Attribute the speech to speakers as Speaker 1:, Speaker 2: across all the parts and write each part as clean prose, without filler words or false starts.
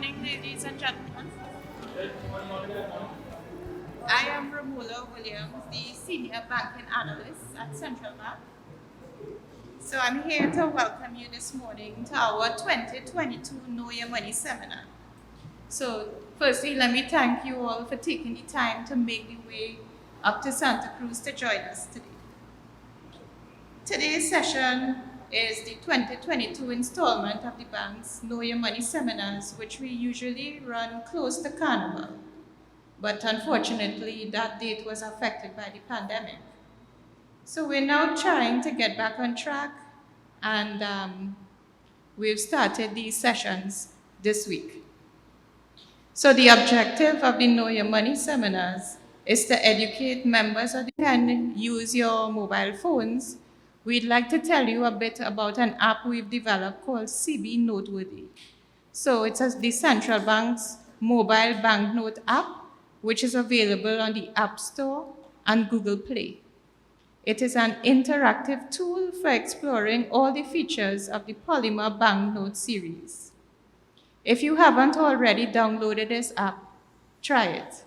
Speaker 1: morning, ladies and gentlemen. I am Romola Williams, the Senior Banking Analyst at Central Bank. So I'm here to welcome you this morning to our 2022 Know Your Money seminar. So firstly, let me thank you all for taking the time to make the way up to Santa Cruz to join us today. Today's session is the 2022 installment of the bank's Know Your Money seminars, which we usually run close to Carnival. But unfortunately, that date was affected by the pandemic. So we're now trying to get back on track, and we've started these sessions this week. So the objective of the Know Your Money seminars is to educate members of the can use your mobile phones. We'd like to tell you a bit about an app we've developed called CB Noteworthy. So it's the central bank's mobile banknote app, which is available on the App Store and Google Play. It is an interactive tool for exploring all the features of the Polymer banknote series. If you haven't already downloaded this app, try it.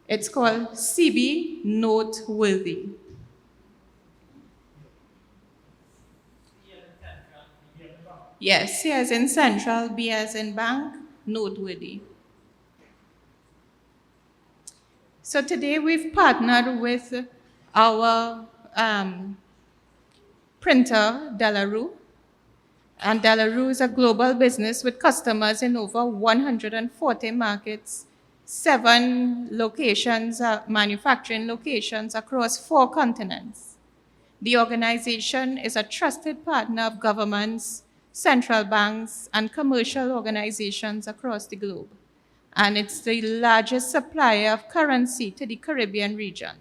Speaker 1: It's called CB Noteworthy. Yes, C as in central, B as in bank, noteworthy. So today we've partnered with our printer, Delarue. And Delarue is a global business with customers in over 140 markets, 7 locations, manufacturing locations across 4 continents. The organization is a trusted partner of governments, central banks, and commercial organizations across the globe. And it's the largest supplier of currency to the Caribbean region.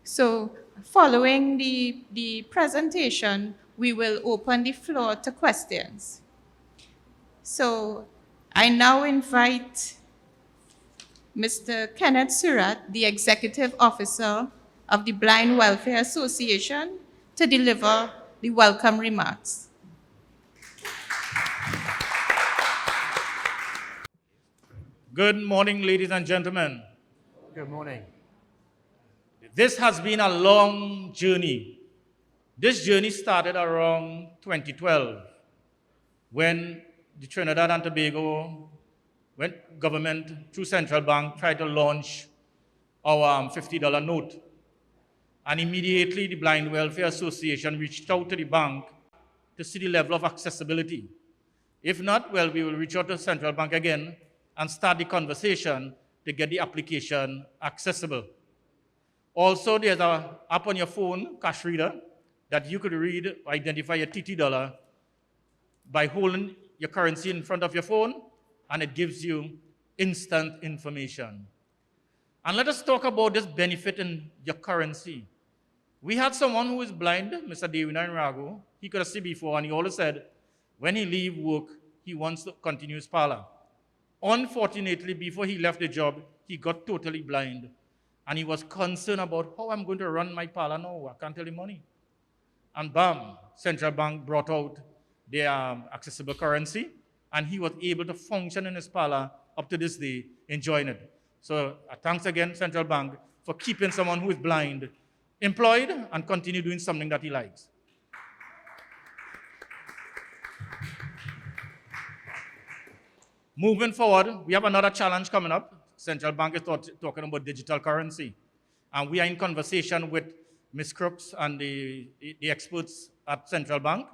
Speaker 1: So following the presentation, we will open the floor to questions. So I now invite Mr. Kenneth Surratt, the Executive Officer of the Blind Welfare Association, to deliver the welcome remarks.
Speaker 2: Good morning, ladies and gentlemen.
Speaker 3: Good morning.
Speaker 2: This has been a long journey. This journey started around 2012 when the Trinidad and Tobago government, through Central Bank, tried to launch our $50 note. And immediately the Blind Welfare Association reached out to the bank to see the level of accessibility. If not, well, we will reach out to Central Bank again and start the conversation to get the application accessible. Also, there's an app on your phone, Cash Reader, that you could read, identify your TT dollar by holding your currency in front of your phone, and it gives you instant information. And let us talk about this benefit in your currency. We had someone who is blind, Mr. Devina Rago. He could see before, and he always said, when he leaves work, he wants to continue his parlor. Unfortunately, before he left the job, he got totally blind. And he was concerned about how I'm going to run my parlor now. I can't tell him money. And bam, Central Bank brought out their accessible currency, and he was able to function in his parlor up to this day, enjoying it. So thanks again, Central Bank, for keeping someone who is blind employed and continue doing something that he likes. Moving forward, we have another challenge coming up. Central Bank is talking about digital currency. And we are in conversation with Ms. Crooks and the experts at Central Bank.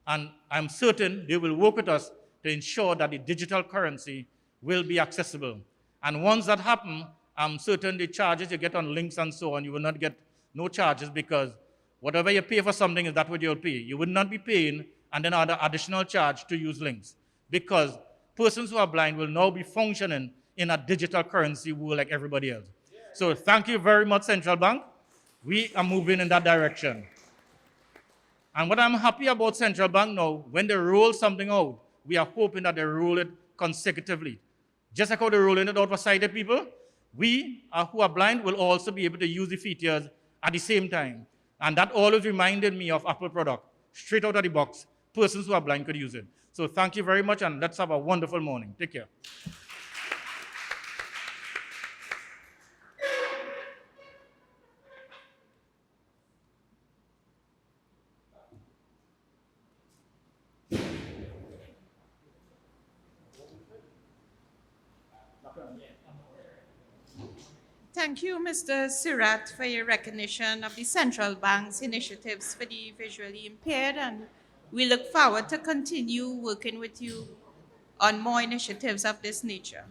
Speaker 2: And I'm certain they will work with us to ensure that the digital currency will be accessible. And once that happens, I'm certain the charges you get on links and so on, you will not get no charges, because whatever you pay for something is that what you'll pay. You would not be paying and then add additional charge to use links, because persons who are blind will now be functioning in a digital currency world like everybody else. So thank you very much, Central Bank. We are moving in that direction. And what I'm happy about Central Bank now, when they roll something out, we are hoping that they roll it consecutively. Just like how they're rolling it out for sighted people, we who are blind will also be able to use the features at the same time. And that always reminded me of Apple product, straight out of the box. Persons who are blind could use it. So thank you very much, and let's have a wonderful morning. Take care.
Speaker 1: Thank you, Mr. Sirat, for your recognition of the central bank's initiatives for the visually impaired, and we look forward to continue working with you on more initiatives of this nature.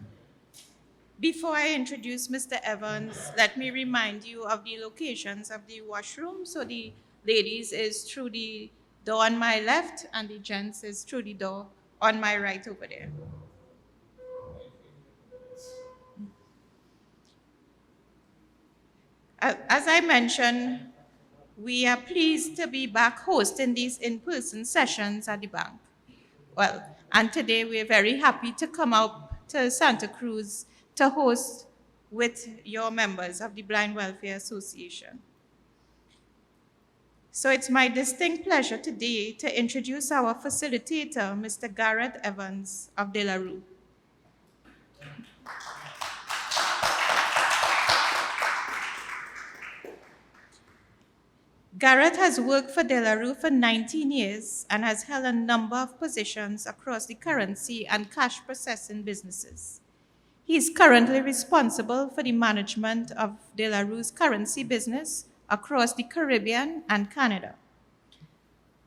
Speaker 1: Before I introduce Mr. Evans, let me remind you of the locations of the washroom. So the ladies is through the door on my left, and the gents is through the door on my right over there. As I mentioned, we are pleased to be back hosting these in-person sessions at the bank. Well, and today we're very happy to come up to Santa Cruz to host with your members of the Blind Welfare Association. So it's my distinct pleasure today to introduce our facilitator, Mr. Garrett Evans of De La Rue. Garrett has worked for De La Rue for 19 years and has held a number of positions across the currency and cash processing businesses. He is currently responsible for the management of De La Rue's currency business across the Caribbean and Canada.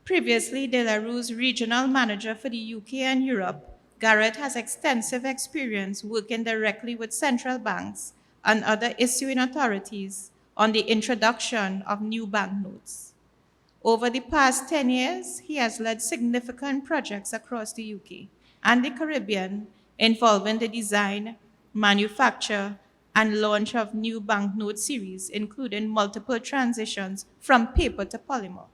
Speaker 1: Previously De La Rue's regional manager for the UK and Europe, Garrett has extensive experience working directly with central banks and other issuing authorities on the introduction of new banknotes. Over the past 10 years, he has led significant projects across the UK and the Caribbean involving the design, manufacture, and launch of new banknote series, including multiple transitions from paper to polymer.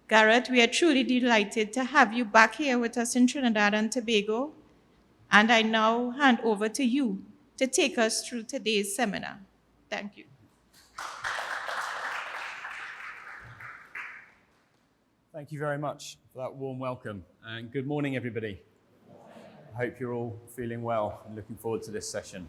Speaker 1: Garrett, we are truly delighted to have you back here with us in Trinidad and Tobago, and I now hand over to you to take us through today's seminar. Thank you.
Speaker 3: Thank you very much for that warm welcome, and good morning, everybody. I hope you're all feeling well and looking forward to this session.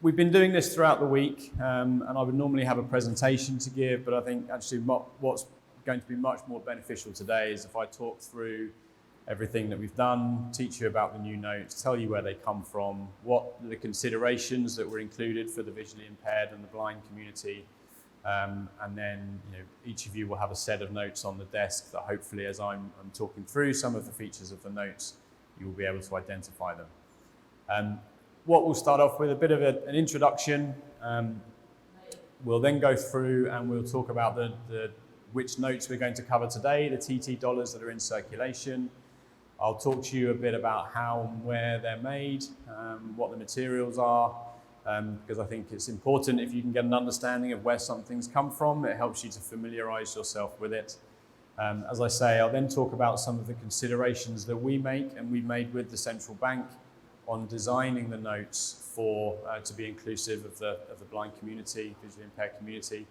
Speaker 3: We've been doing this throughout the week, and I would normally have a presentation to give, but I think actually what's going to be much more beneficial today is if I talk through everything that we've done, teach you about the new notes, tell you where they come from, what the considerations that were included for the visually impaired and the blind community. And then each of you will have a set of notes on the desk that hopefully as I'm talking through some of the features of the notes, you will be able to identify them. What we'll start off with a bit of an introduction. We'll then go through and we'll talk about which notes we're going to cover today, the TT dollars that are in circulation. I'll talk to you a bit about how and where they're made, what the materials are, because I think it's important if you can get an understanding of where some things come from, it helps you to familiarize yourself with it. As I say, I'll then talk about some of the considerations that we make and we've made with the central bank on designing the notes to be inclusive of the blind community, visually impaired community.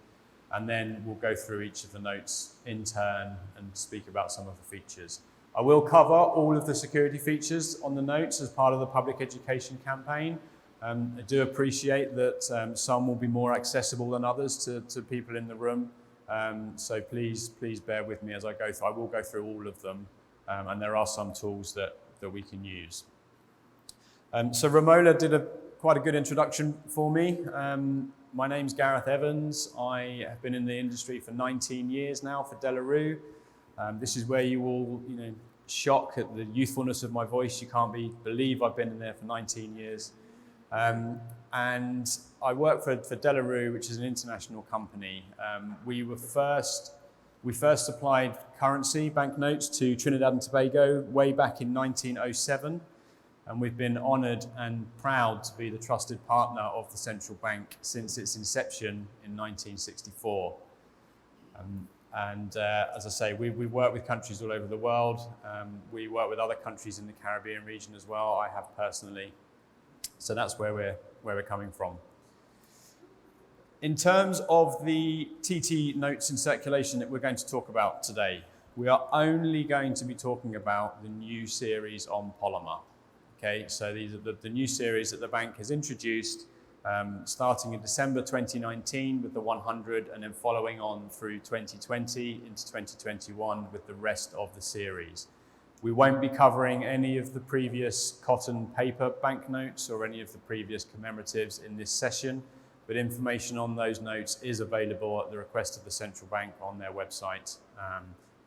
Speaker 3: And then we'll go through each of the notes in turn and speak about some of the features. I will cover all of the security features on the notes as part of the public education campaign. I do appreciate that some will be more accessible than others to people in the room. So please bear with me as I go through. I will go through all of them, and there are some tools that we can use. So Romola did quite a good introduction for me. My name's Gareth Evans. I have been in the industry for 19 years now for De La Rue. This is where you will, shock at the youthfulness of my voice. You can't believe I've been in there for 19 years. And I work for De La Rue, which is an international company. We first supplied currency, banknotes, to Trinidad and Tobago way back in 1907. And we've been honoured and proud to be the trusted partner of the central bank since its inception in 1964. As I say, we work with countries all over the world. We work with other countries in the Caribbean region as well. I have personally. So that's where we're coming from. In terms of the TT notes in circulation that we're going to talk about today, we are only going to be talking about the new series on polymer. Okay, so these are the new series that the bank has introduced, starting in December 2019 with the 100, and then following on through 2020 into 2021 with the rest of the series. We won't be covering any of the previous cotton paper banknotes or any of the previous commemoratives in this session, but information on those notes is available at the request of the central bank on their website,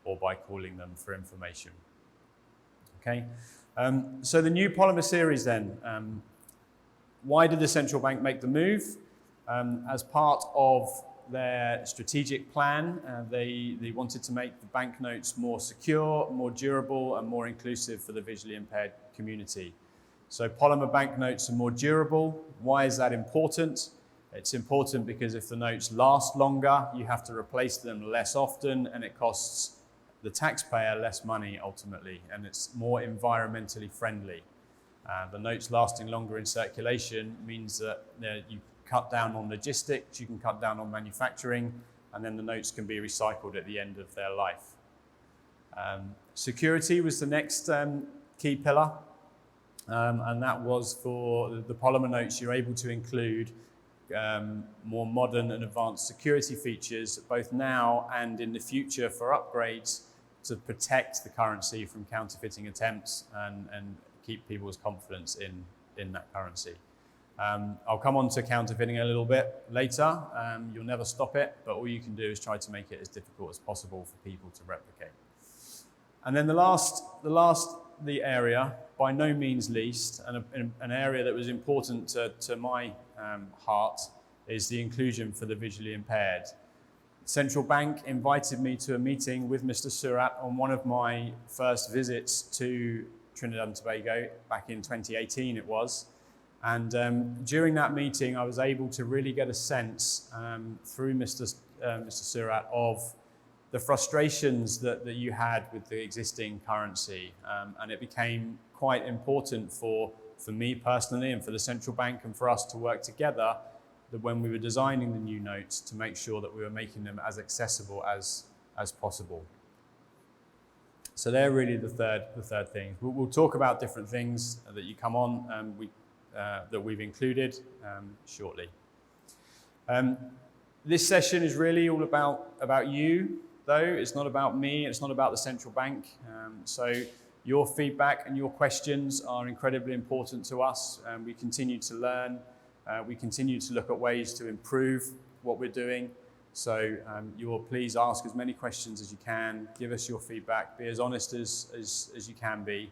Speaker 3: or by calling them for information. Okay, so the new polymer series then. Why did the central bank make the move? As part of their strategic plan, they wanted to make the banknotes more secure, more durable, and more inclusive for the visually impaired community. So polymer banknotes are more durable. Why is that important? It's important because if the notes last longer, you have to replace them less often, and it costs the taxpayer less money ultimately, and it's more environmentally friendly. The notes lasting longer in circulation means that you cut down on logistics, you can cut down on manufacturing, and then the notes can be recycled at the end of their life. Security was the next key pillar, and that was for the polymer notes. You're able to include more modern and advanced security features, both now and in the future, for upgrades to protect the currency from counterfeiting attempts and keep people's confidence in that currency. I'll come on to counterfeiting a little bit later. You'll never stop it, but all you can do is try to make it as difficult as possible for people to replicate. And then the area, by no means least, and an area that was important to my heart, is the inclusion for the visually impaired. Central Bank invited me to a meeting with Mr. Surratt on one of my first visits to Trinidad and Tobago, back in 2018 it was. And during that meeting, I was able to really get a sense through Mr. Surratt of the frustrations that you had with the existing currency. And it became quite important for me personally and for the central bank and for us to work together, that when we were designing the new notes, to make sure that we were making them as accessible as possible. So they're really the third thing. We'll talk about different things that you come on that we've included shortly. This session is really all about you, though. It's not about me. It's not about the central bank. So your feedback and your questions are incredibly important to us. We continue to learn. We continue to look at ways to improve what we're doing. So you will please ask as many questions as you can. Give us your feedback. Be as honest as you can be.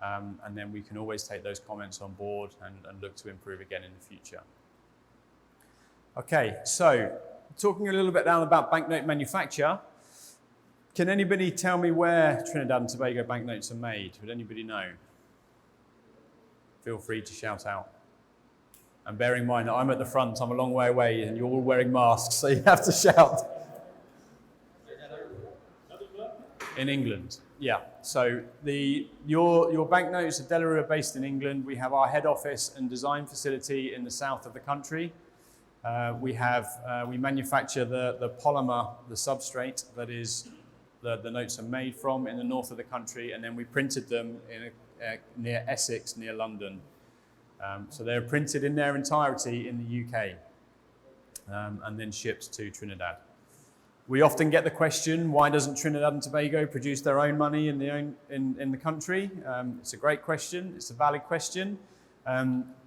Speaker 3: And then we can always take those comments on board and look to improve again in the future. Okay, so talking a little bit now about banknote manufacture. Can anybody tell me where Trinidad and Tobago banknotes are made? Would anybody know? Feel free to shout out. And bearing in mind that I'm at the front, I'm a long way away, and you're all wearing masks, so you have to shout. In England, yeah. So your banknotes are Delaware based in England. We have our head office and design facility in the south of the country. We manufacture the polymer, the substrate that is the notes are made from in the north of the country, and then we printed them near Essex, near London. So they're printed in their entirety in the UK and then shipped to Trinidad. We often get the question, why doesn't Trinidad and Tobago produce their own money in the country? It's a great question. It's a valid question.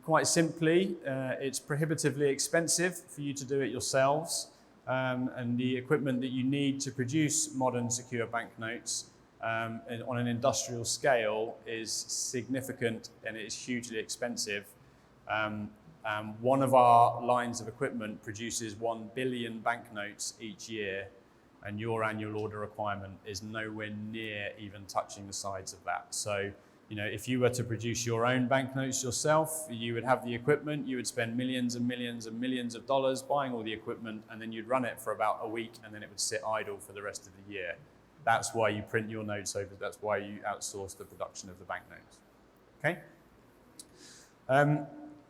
Speaker 3: Quite simply, it's prohibitively expensive for you to do it yourselves. And the equipment that you need to produce modern secure banknotes on an industrial scale is significant, and it is hugely expensive. One of our lines of equipment produces 1 billion banknotes each year, and your annual order requirement is nowhere near even touching the sides of that. So, if you were to produce your own banknotes yourself, you would have the equipment, you would spend millions and millions and millions of dollars buying all the equipment, and then you'd run it for about a week, and then it would sit idle for the rest of the year. That's why you print your notes over. That's why you outsource the production of the banknotes. Okay.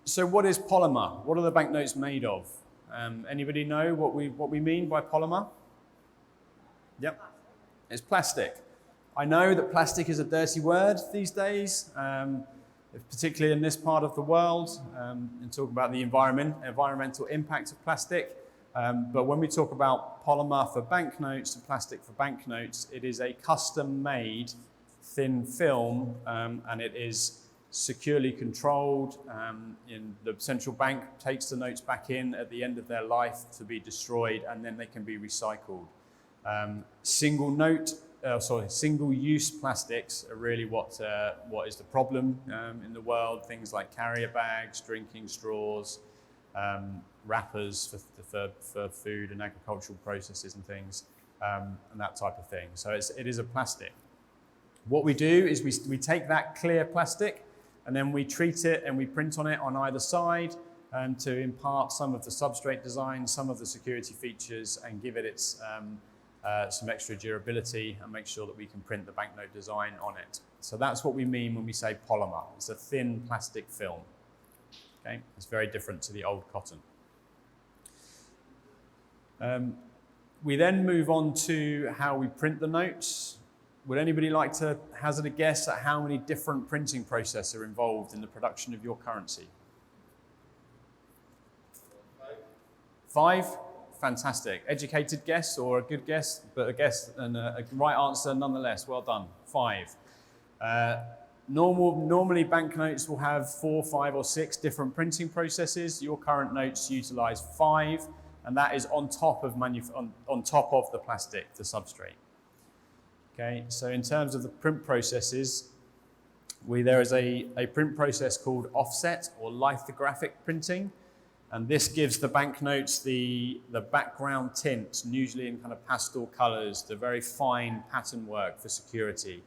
Speaker 3: So what is polymer? What are the banknotes made of? Anybody know what we mean by polymer? Yep, it's plastic. I know that plastic is a dirty word these days, particularly in this part of the world, and talk about the environmental impact of plastic. But when we talk about polymer for banknotes and plastic for banknotes, it is a custom-made thin film, and it is securely controlled. The central bank takes the notes back in at the end of their life to be destroyed, and then they can be recycled. Single-use plastics are really what is the problem in the world. Things like carrier bags, drinking straws, wrappers for food and agricultural processes and things, and that type of thing. So it is a plastic. What we do is we take that clear plastic and then we treat it and we print on it on either side to impart some of the substrate design, some of the security features, and give it some extra durability and make sure that we can print the banknote design on it. So that's what we mean when we say polymer. It's a thin plastic film. Okay? It's very different to the old cotton. We then move on to how we print the notes. Would anybody like to hazard a guess at how many different printing processes are involved in the production of your currency? 5? Fantastic. Educated guess or a good guess, but a guess and a right answer nonetheless. Well done. 5. Normally banknotes will have 4, 5 or 6 different printing processes. Your current notes utilize 5, and that is on top of the plastic, the substrate. Okay, so in terms of the print processes, there is a print process called offset or lithographic printing, and this gives the banknotes the background tint, usually in kind of pastel colors, the very fine pattern work for security.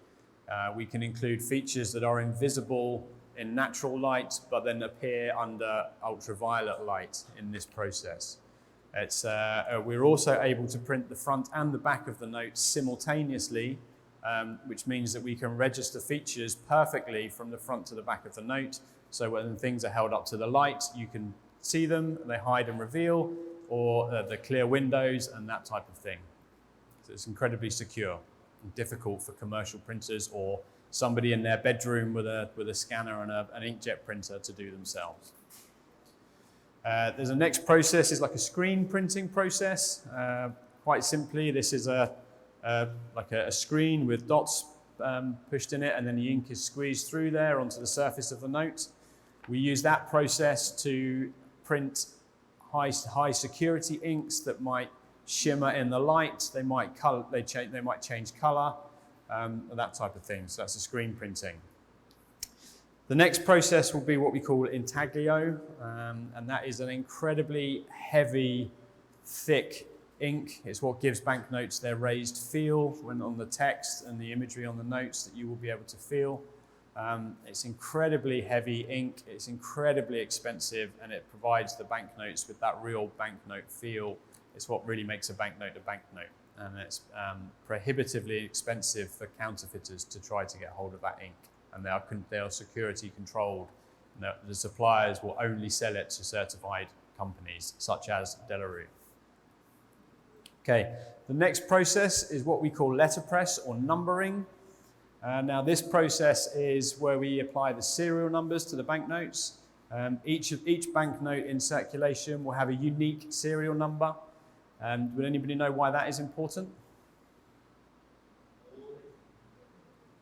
Speaker 3: We can include features that are invisible in natural light, but then appear under ultraviolet light in this process. We're also able to print the front and the back of the notes simultaneously, which means that we can register features perfectly from the front to the back of the note. So when things are held up to the light, you can see them, they hide and reveal, or the clear windows and that type of thing. So it's incredibly secure and difficult for commercial printers or somebody in their bedroom with a scanner and an inkjet printer to do themselves. There's a next process, is like a screen printing process. Quite simply, this is like a screen with dots pushed in it, and then the ink is squeezed through there onto the surface of the note. We use that process to print high security inks that might shimmer in the light. They might change color, that type of thing. So that's a screen printing. The next process will be what we call intaglio, and that is an incredibly heavy, thick ink. It's what gives banknotes their raised feel when on the text and the imagery on the notes that you will be able to feel. It's incredibly heavy ink, it's incredibly expensive, and it provides the banknotes with that real banknote feel. It's what really makes a banknote, and it's prohibitively expensive for counterfeiters to try to get hold of that ink. And they are security controlled. The suppliers will only sell it to certified companies such as Delarue. Okay, the next process is what we call letterpress or numbering. Now this process is where we apply the serial numbers to the banknotes. Each banknote in circulation will have a unique serial number. Would anybody know why that is important?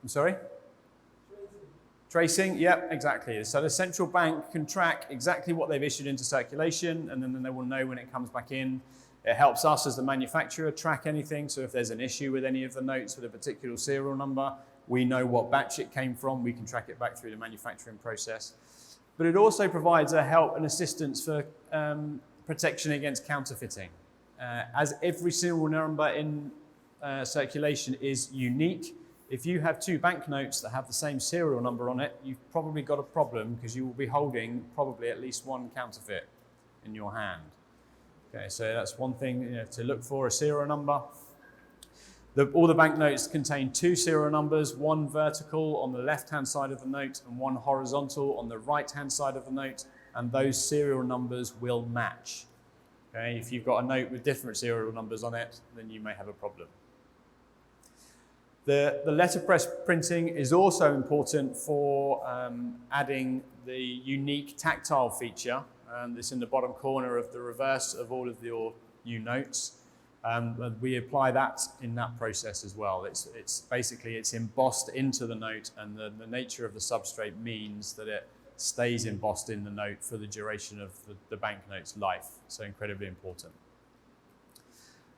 Speaker 3: I'm sorry? Tracing, yep, exactly. So the central bank can track exactly what they've issued into circulation, and then they will know when it comes back in. It helps us as the manufacturer track anything. So if there's an issue with any of the notes with a particular serial number, we know what batch it came from. We can track it back through the manufacturing process. But it also provides a help and assistance for protection against counterfeiting. As every serial number in circulation is unique, if you have 2 banknotes that have the same serial number on it, you've probably got a problem because you will be holding probably at least one counterfeit in your hand. Okay, so that's one thing to look for, a serial number. All the banknotes contain 2 serial numbers, one vertical on the left-hand side of the note and one horizontal on the right-hand side of the note, and those serial numbers will match. Okay, if you've got a note with different serial numbers on it, then you may have a problem. The letterpress printing is also important for adding the unique tactile feature. That's in the bottom corner of the reverse of all of your new notes. We apply that in that process as well. It's basically embossed into the note, and the nature of the substrate means that it stays embossed in the note for the duration of the banknote's life. So incredibly important.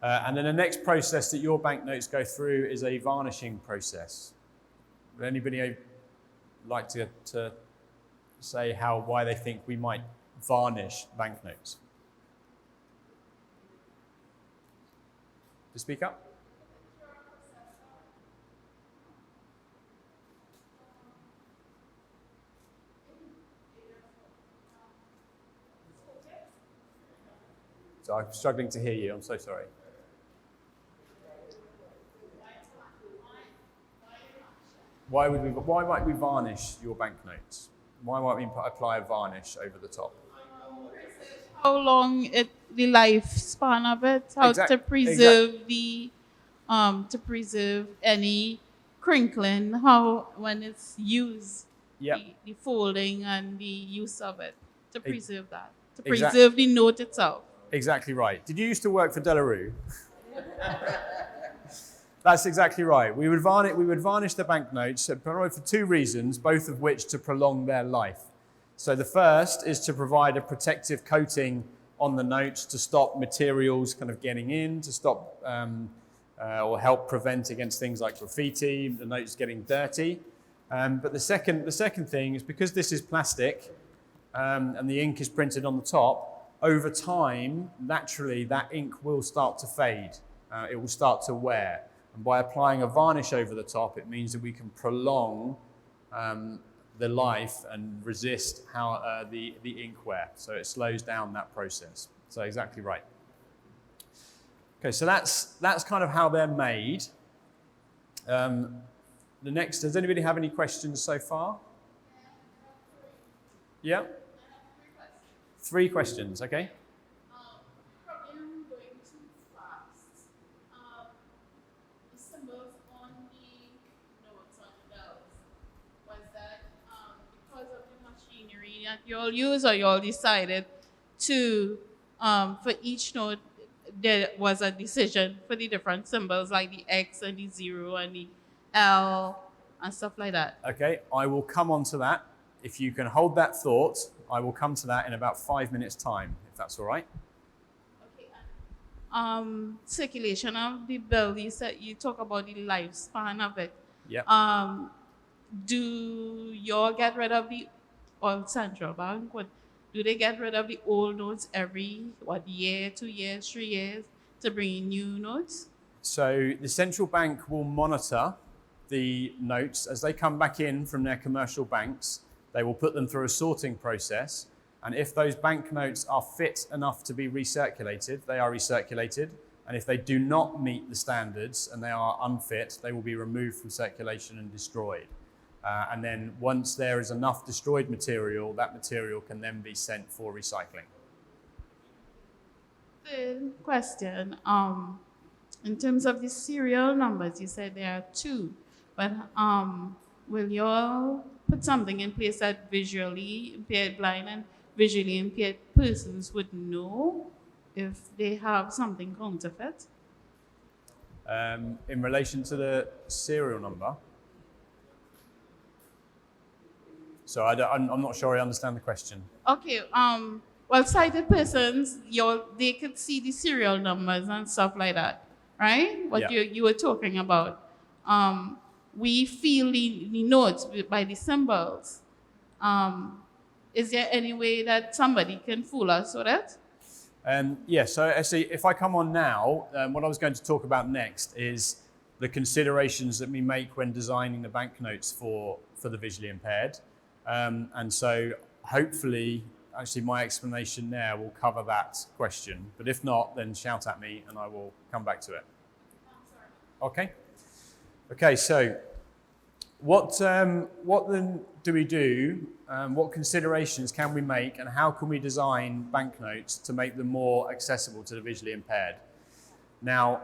Speaker 3: And then the next process that your banknotes go through is a varnishing process. Would anybody like to say why they think we might varnish banknotes? To speak up? So I'm struggling to hear you. I'm so sorry. Why might we varnish your banknotes? Why might we apply a varnish over the top?
Speaker 4: How long the lifespan of it? How to preserve any crinkling? How when it's used?
Speaker 3: Yep.
Speaker 4: The folding and the use of it to preserve that, to
Speaker 3: Exact-
Speaker 4: preserve the note itself.
Speaker 3: Exactly right. Did you used to work for Delarue? That's exactly right. We would varnish the banknotes for two reasons, both of which to prolong their life. So the first is to provide a protective coating on the notes to stop materials kind of getting in, to stop or help prevent against things like graffiti, the notes getting dirty. But the second thing is because this is plastic and the ink is printed on the top, over time, naturally, that ink will start to fade. It will start to wear. And by applying a varnish over the top, it means that we can prolong the life and resist the ink wear. So it slows down that process. So exactly right. Okay, so that's kind of how they're made. The next, does anybody have any questions so far? Yeah? 3 questions, okay.
Speaker 4: Probably I'm going too fast. The symbols on the notes on the bells, was that because of the machinery that you all use, or you all decided to, for each note, there was a decision for the different symbols, like the X and the 0 and the L and stuff like that?
Speaker 3: Okay, I will come on to that. If you can hold that thought, I will come to that in about 5 minutes' time, if that's all right.
Speaker 4: Okay. Circulation of the bill, you talk about the lifespan of it.
Speaker 3: Yeah.
Speaker 4: Do you all get rid of or central bank, do they get rid of the old notes every, year, 2 years, 3 years to bring in new notes?
Speaker 3: So the central bank will monitor the notes as they come back in from their commercial banks. They will put them through a sorting process. And if those banknotes are fit enough to be recirculated, they are recirculated. And if they do not meet the standards and they are unfit, they will be removed from circulation and destroyed. And then once there is enough destroyed material, that material can then be sent for recycling.
Speaker 4: Third question, in terms of the serial numbers, you said there are 2, but will you all put something in place that visually impaired, blind and visually impaired persons would know if they have something counterfeit?
Speaker 3: In relation to the serial number? So I'm not sure I understand the question.
Speaker 4: Okay, well, sighted persons, they could see the serial numbers and stuff like that, right? What
Speaker 3: Yeah.
Speaker 4: you were talking about. We feel the notes by the symbols. Is there any way that somebody can fool us with it?
Speaker 3: Yeah, so actually, if I come on now, what I was going to talk about next is the considerations that we make when designing the banknotes for the visually impaired. And so hopefully, actually my explanation there will cover that question. But if not, then shout at me and I will come back to it. Okay? Okay, so What then do we do? What considerations can we make, and how can we design banknotes to make them more accessible to the visually impaired? Now,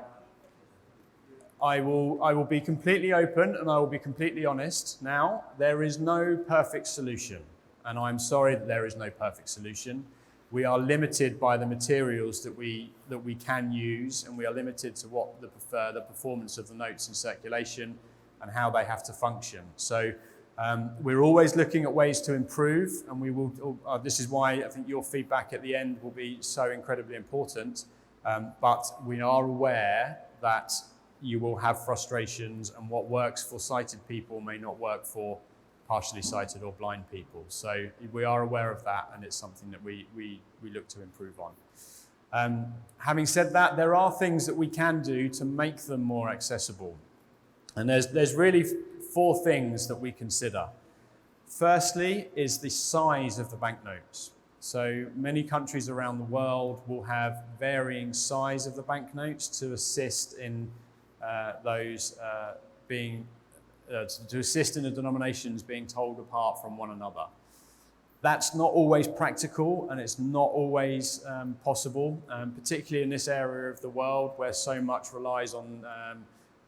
Speaker 3: I will be completely open and I will be completely honest. Now, there is no perfect solution, and I'm sorry that there is no perfect solution. We are limited by the materials that we can use, and we are limited to what the performance of the notes in circulation and how they have to function. So we're always looking at ways to improve, and we will. This is why I think your feedback at the end will be so incredibly important. But we are aware that you will have frustrations, and what works for sighted people may not work for partially sighted or blind people. So we are aware of that, and it's something that we look to improve on. Having said that, there are things that we can do to make them more accessible. And there's really 4 things that we consider. Firstly is the size of the banknotes. So many countries around the world will have varying size of the banknotes to assist in to assist in the denominations being told apart from one another. That's not always practical, and it's not always possible, particularly in this area of the world where so much relies on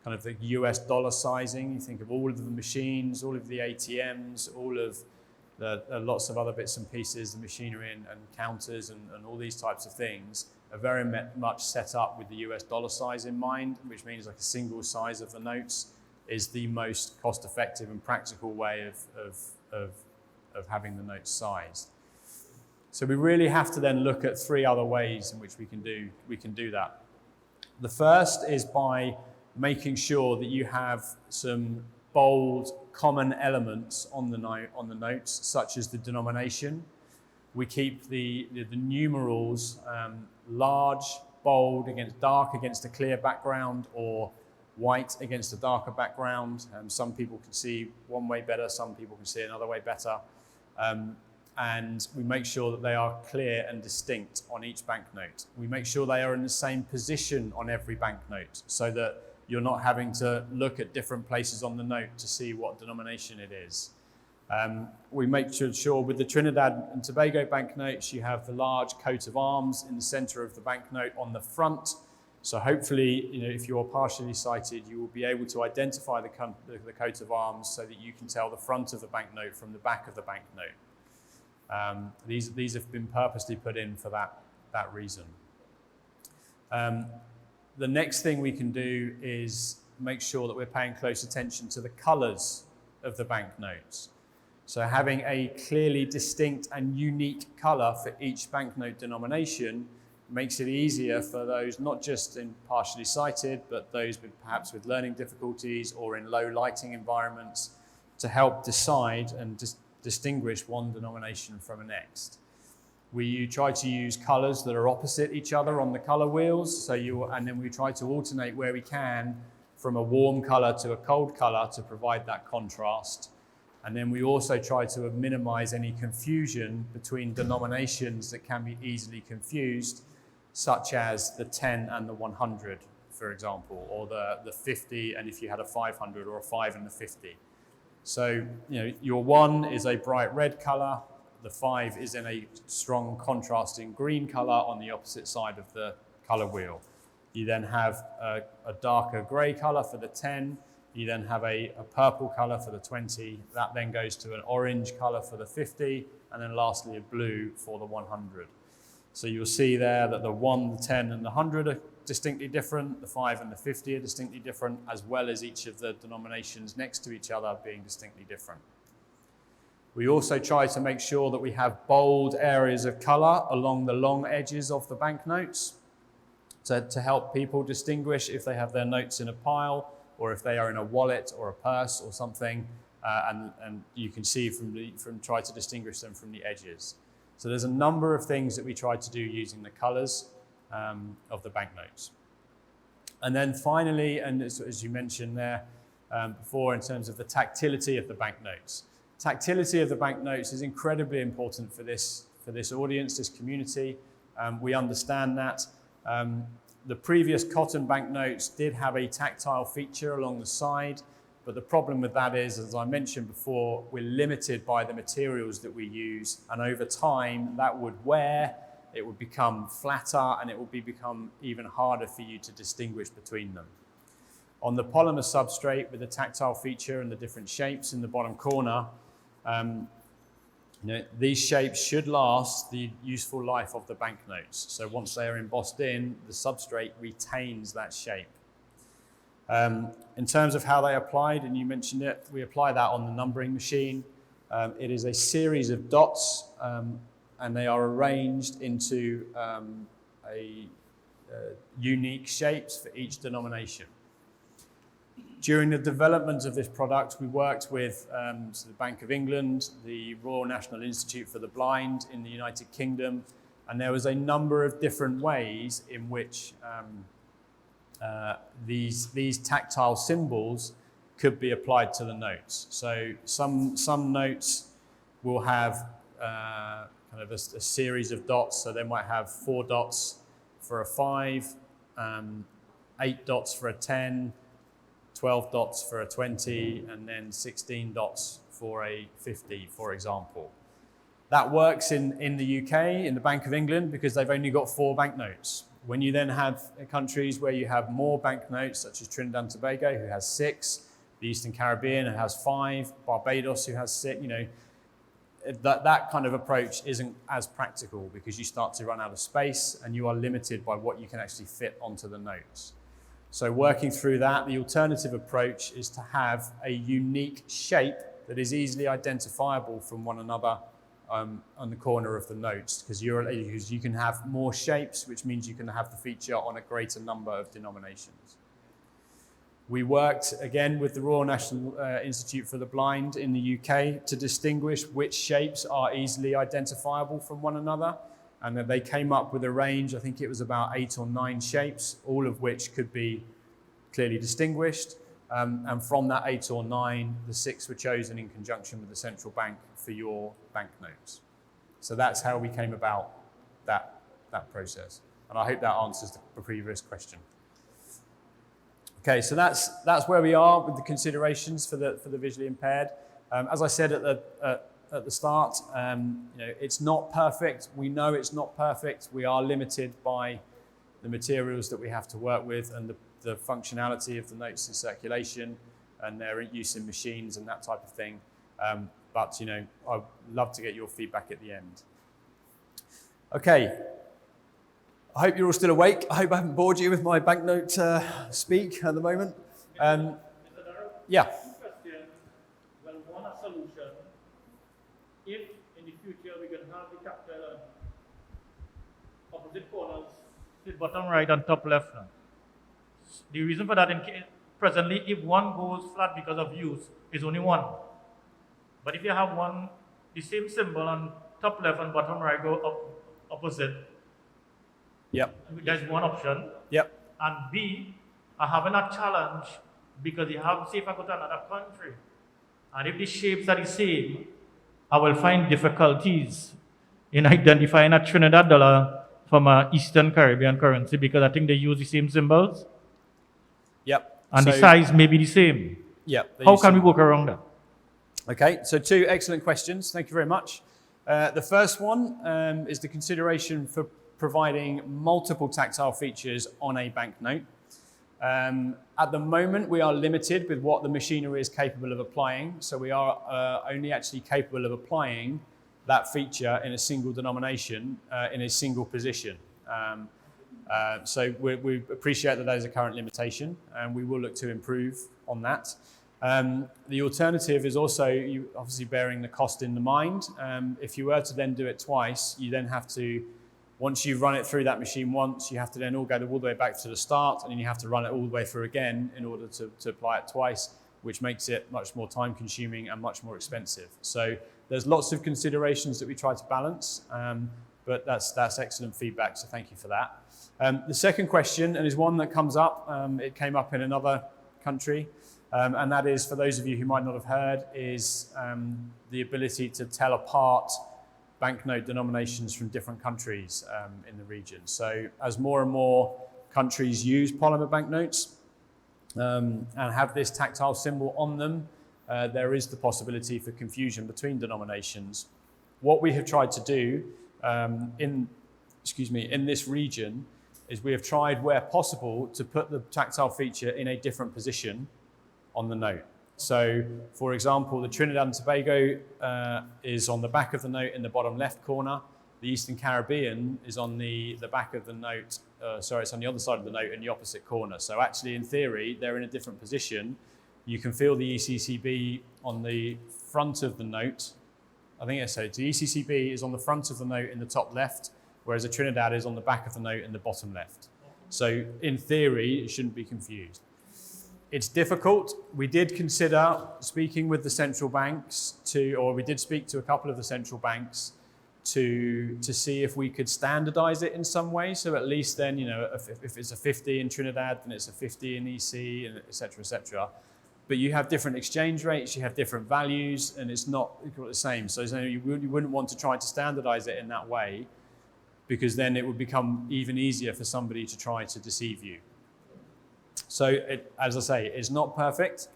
Speaker 3: kind of the US dollar sizing. You think of all of the machines, all of the ATMs, all of the lots of other bits and pieces, the machinery and counters and all these types of things are very much set up with the US dollar size in mind, which means like a single size of the notes is the most cost-effective and practical way of having the notes sized. So we really have to then look at 3 other ways in which we can do that. The first is by making sure that you have some bold, common elements on the notes, such as the denomination. We keep the numerals large, bold, dark against a clear background, or white against a darker background. Some people can see one way better, some people can see another way better. And we make sure that they are clear and distinct on each banknote. We make sure they are in the same position on every banknote, so that you're not having to look at different places on the note to see what denomination it is. We make sure with the Trinidad and Tobago banknotes, you have the large coat of arms in the center of the banknote on the front. So hopefully, if you're partially sighted, you will be able to identify the coat of arms so that you can tell the front of the banknote from the back of the banknote. These have been purposely put in for that reason. The next thing we can do is make sure that we're paying close attention to the colors of the banknotes. So having a clearly distinct and unique color for each banknote denomination makes it easier for those not just in partially sighted, but those perhaps with learning difficulties or in low lighting environments to help decide and distinguish one denomination from the next. We try to use colors that are opposite each other on the color wheels, and then we try to alternate where we can from a warm color to a cold color to provide that contrast. And then we also try to minimize any confusion between denominations that can be easily confused, such as the 10 and the 100, for example, or the 50, and if you had a 500, or a 5 and the 50. So, your 1 is a bright red color, the 5 is in a strong contrasting green color on the opposite side of the color wheel. You then have a darker gray color for the 10, you then have a purple color for the 20, that then goes to an orange color for the 50, and then lastly a blue for the 100. So you'll see there that the 1, the 10, and the 100 are distinctly different, the 5 and the 50 are distinctly different, as well as each of the denominations next to each other being distinctly different. We also try to make sure that we have bold areas of color along the long edges of the banknotes to help people distinguish if they have their notes in a pile, or if they are in a wallet or a purse or something, and you can see try to distinguish them from the edges. So there's a number of things that we try to do using the colors of the banknotes. And then finally, and as you mentioned there before, in terms of the tactility of the banknotes. Tactility of the banknotes is incredibly important for this audience, this community. We understand that. The previous cotton banknotes did have a tactile feature along the side, But the problem with that is, as I mentioned before, we're limited by the materials that we use, and over time that would wear, it would become flatter, and it would become even harder for you to distinguish between them. On the polymer substrate with the tactile feature and the different shapes in the bottom corner, these shapes should last the useful life of the banknotes. So once they are embossed in, the substrate retains that shape. In terms of how they applied, and you mentioned it, we apply that on the numbering machine. It is a series of dots, and they are arranged into unique shapes for each denomination. During the development of this product, we worked with the Bank of England, the Royal National Institute for the Blind in the United Kingdom, and there was a number of different ways in which these tactile symbols could be applied to the notes. So some notes will have kind of a series of dots, so they might have 4 dots for a 5, 8 dots for a 10, 12 dots for a 20, and then 16 dots for a 50, for example. That works in the UK, in the Bank of England, because they've only got 4 banknotes. When you then have countries where you have more banknotes, such as Trinidad and Tobago, who has 6, the Eastern Caribbean, who has 5, Barbados, who has 6, that kind of approach isn't as practical because you start to run out of space and you are limited by what you can actually fit onto the notes. So working through that, the alternative approach is to have a unique shape that is easily identifiable from one another on the corner of the notes, because you can have more shapes, which means you can have the feature on a greater number of denominations. We worked again with the Royal National Institute for the Blind in the UK to distinguish which shapes are easily identifiable from one another. And then they came up with a range, I think it was about 8 or 9 shapes, all of which could be clearly distinguished. And from that 8 or 9, the 6 were chosen in conjunction with the central bank for your banknotes. So that's how we came about that process. And I hope that answers the previous question. Okay, so that's where we are with the considerations for the visually impaired. As I said at the start, it's not perfect. We know it's not perfect. We are limited by the materials that we have to work with and the functionality of the notes in circulation and their use in machines and that type of thing. But I'd love to get your feedback at the end. Okay. I hope you're all still awake. I hope I haven't bored you with my banknote speak at the moment. Yeah.
Speaker 2: Question. Well, one, a solution. If in the future we can have the tactile opposite corners, the bottom right and top left now. The reason for that, presently, if one goes flat because of use, is only one. But if you have one, the same symbol on top left and bottom right go up opposite.
Speaker 3: Yep.
Speaker 2: There's one option.
Speaker 3: Yep.
Speaker 2: And B, I having a challenge because you have, say if I go to another country, and if the shapes are the same, I will find difficulties in identifying a Trinidad dollar from an Eastern Caribbean currency because I think they use the same symbols.
Speaker 3: Yep.
Speaker 2: And the size may be the same.
Speaker 3: Yep.
Speaker 2: How can we work around that?
Speaker 3: Okay, so 2 excellent questions. Thank you very much. The first one is the consideration for providing multiple tactile features on a banknote. At the moment, we are limited with what the machinery is capable of applying. So we are only actually capable of applying that feature in a single denomination, in a single position. So we appreciate that is a current limitation, and we will look to improve on that. The alternative is also obviously bearing the cost in the mind. If you were to then do it twice, you then have to, once you've run it through that machine once, you have to then go all the way back to the start, and then you have to run it all the way through again in order to apply it twice, which makes it much more time consuming and much more expensive. So there's lots of considerations that we try to balance, but that's excellent feedback, so thank you for that. The second question, and is one that comes up, it came up in another country, and that is, for those of you who might not have heard, is the ability to tell apart banknote denominations from different countries in the region. So as more and more countries use polymer banknotes, and have this tactile symbol on them, there is the possibility for confusion between denominations. What we have tried to do in this region is we have tried, where possible, to put the tactile feature in a different position on the note. So, for example, the Trinidad and Tobago is on the back of the note in the bottom left corner. The Eastern Caribbean is on the back of the note, it's on the other side of the note in the opposite corner. So actually, in theory, they're in a different position. You can feel the ECCB on the front of the note. I think so. The ECCB is on the front of the note in the top left, whereas the Trinidad is on the back of the note in the bottom left. So in theory, it shouldn't be confused. It's difficult. We did consider speaking with the central banks we did speak to a couple of the central banks to see if we could standardize it in some way. So at least then, if it's a 50 in Trinidad, then it's a 50 in EC, and et cetera, et cetera. But you have different exchange rates, you have different values, and it's not the same. So you wouldn't want to try to standardize it in that way, because then it would become even easier for somebody to try to deceive you. So as I say, it's not perfect.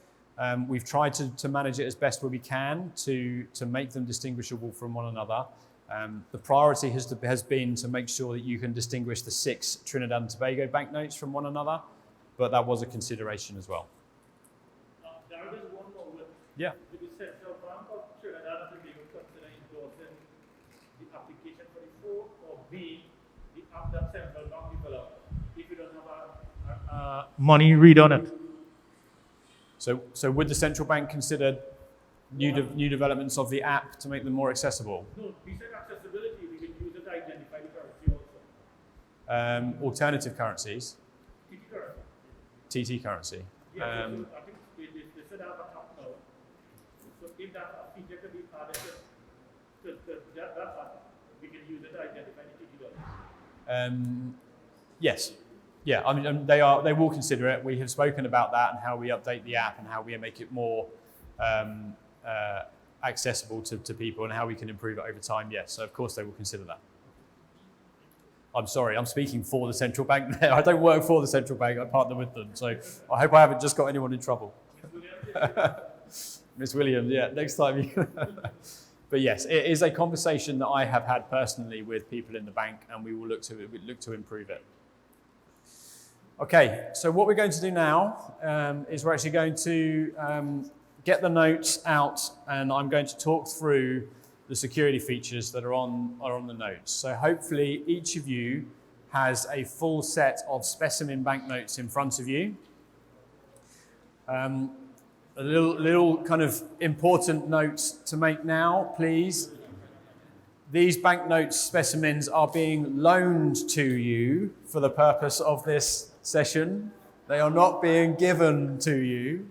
Speaker 3: We've tried to manage it as best we can to make them distinguishable from one another. The priority has been to make sure that you can distinguish the 6 Trinidad and Tobago banknotes from one another, but that was a consideration as well.
Speaker 2: There is one more with
Speaker 3: Yeah.
Speaker 2: the Central Bank of Trinidad and Tobago consider endorsing the application for the 4, or B, the app that Central Bank developed if you don't have a money read on it.
Speaker 3: So would the central bank consider new developments of the app to make them more accessible?
Speaker 2: No, we said accessibility, we can use it to identify the currency also.
Speaker 3: Alternative currencies,
Speaker 2: TT currency.
Speaker 3: TT currency.
Speaker 2: Yeah, so I think they said have an app now. So if that feature can be added to that app, we can use it to identify the TT dollars.
Speaker 3: Yes. Yeah, I mean, they will consider it. We have spoken about that and how we update the app and how we make it more accessible to people and how we can improve it over time. Yes, so of course they will consider that. I'm sorry, I'm speaking for the central bank there. I don't work for the central bank, I partner with them. So I hope I haven't just got anyone in trouble. Miss Williams, yeah, next time you... But yes, it is a conversation that I have had personally with people in the bank, and we will look to improve it. Okay, so what we're going to do now is we're actually going to get the notes out, and I'm going to talk through the security features that are on the notes. So hopefully each of you has a full set of specimen banknotes in front of you. A little kind of important notes to make now, please. These banknote specimens are being loaned to you for the purpose of this session. They are not being given to you.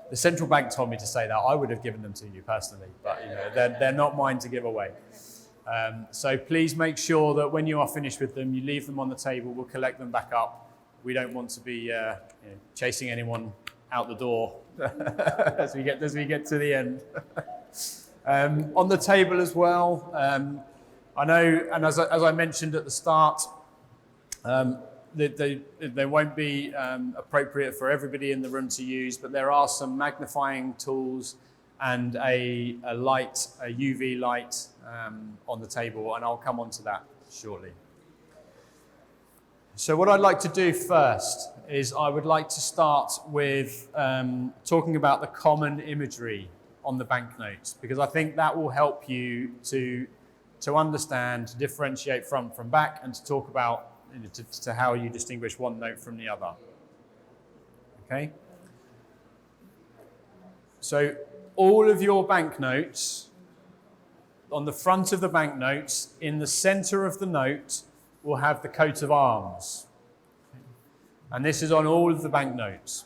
Speaker 3: The central bank told me to say that. I would have given them to you personally, but they're not mine to give away. So please make sure that when you are finished with them, you leave them on the table. We'll collect them back up. We don't want to be chasing anyone out the door as we get to the end. On the table as well, I know, and as I mentioned at the start, they won't be appropriate for everybody in the room to use, but there are some magnifying tools and a UV light on the table, and I'll come on to that shortly. So what I'd like to do first is I would like to start with talking about the common imagery on the banknotes, because I think that will help you to understand, to differentiate front from back, and to talk about to how you distinguish one note from the other. Okay? So all of your banknotes, on the front of the banknotes, in the center of the note, will have the coat of arms. And this is on all of the banknotes.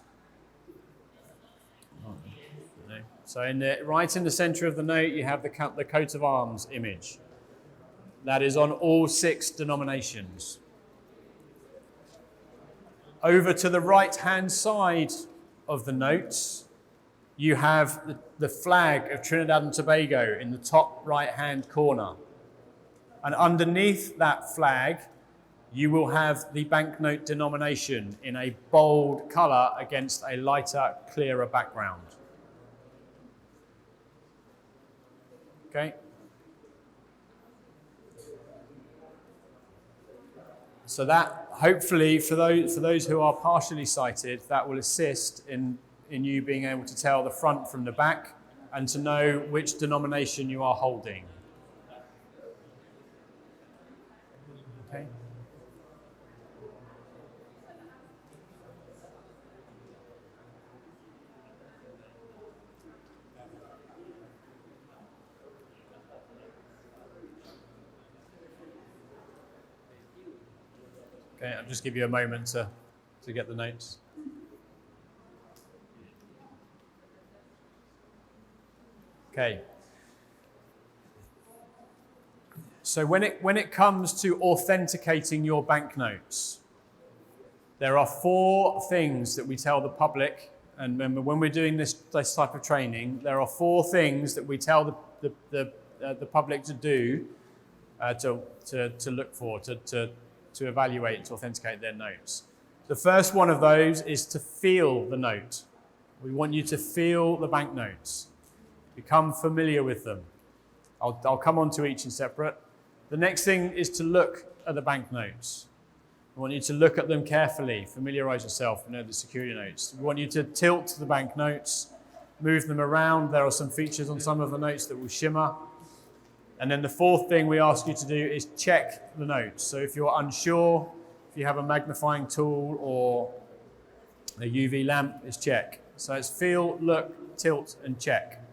Speaker 3: So right in the center of the note, you have the coat of arms image. That is on all 6 denominations. Over to the right-hand side of the notes, you have the flag of Trinidad and Tobago in the top right-hand corner. And underneath that flag you will have the banknote denomination in a bold colour against a lighter, clearer background. Okay? So that, hopefully, for those who are partially sighted, that will assist in you being able to tell the front from the back and to know which denomination you are holding. Okay? Okay, I'll just give you a moment to get the notes. Okay. So when it comes to authenticating your banknotes, there are 4 things that we tell the public. And remember, when we're doing this type of training, there are 4 things that we tell the public to do to look for, to evaluate, to authenticate their notes. The first one of those is to feel the note. We want you to feel the banknotes. Become familiar with them. I'll come on to each in separate. The next thing is to look at the banknotes. We want you to look at them carefully, familiarize yourself, know the security notes. We want you to tilt the banknotes, move them around. There are some features on some of the notes that will shimmer. And then the 4th thing we ask you to do is check the notes. So if you're unsure, if you have a magnifying tool or a UV lamp, is check. So it's feel, look, tilt, and check.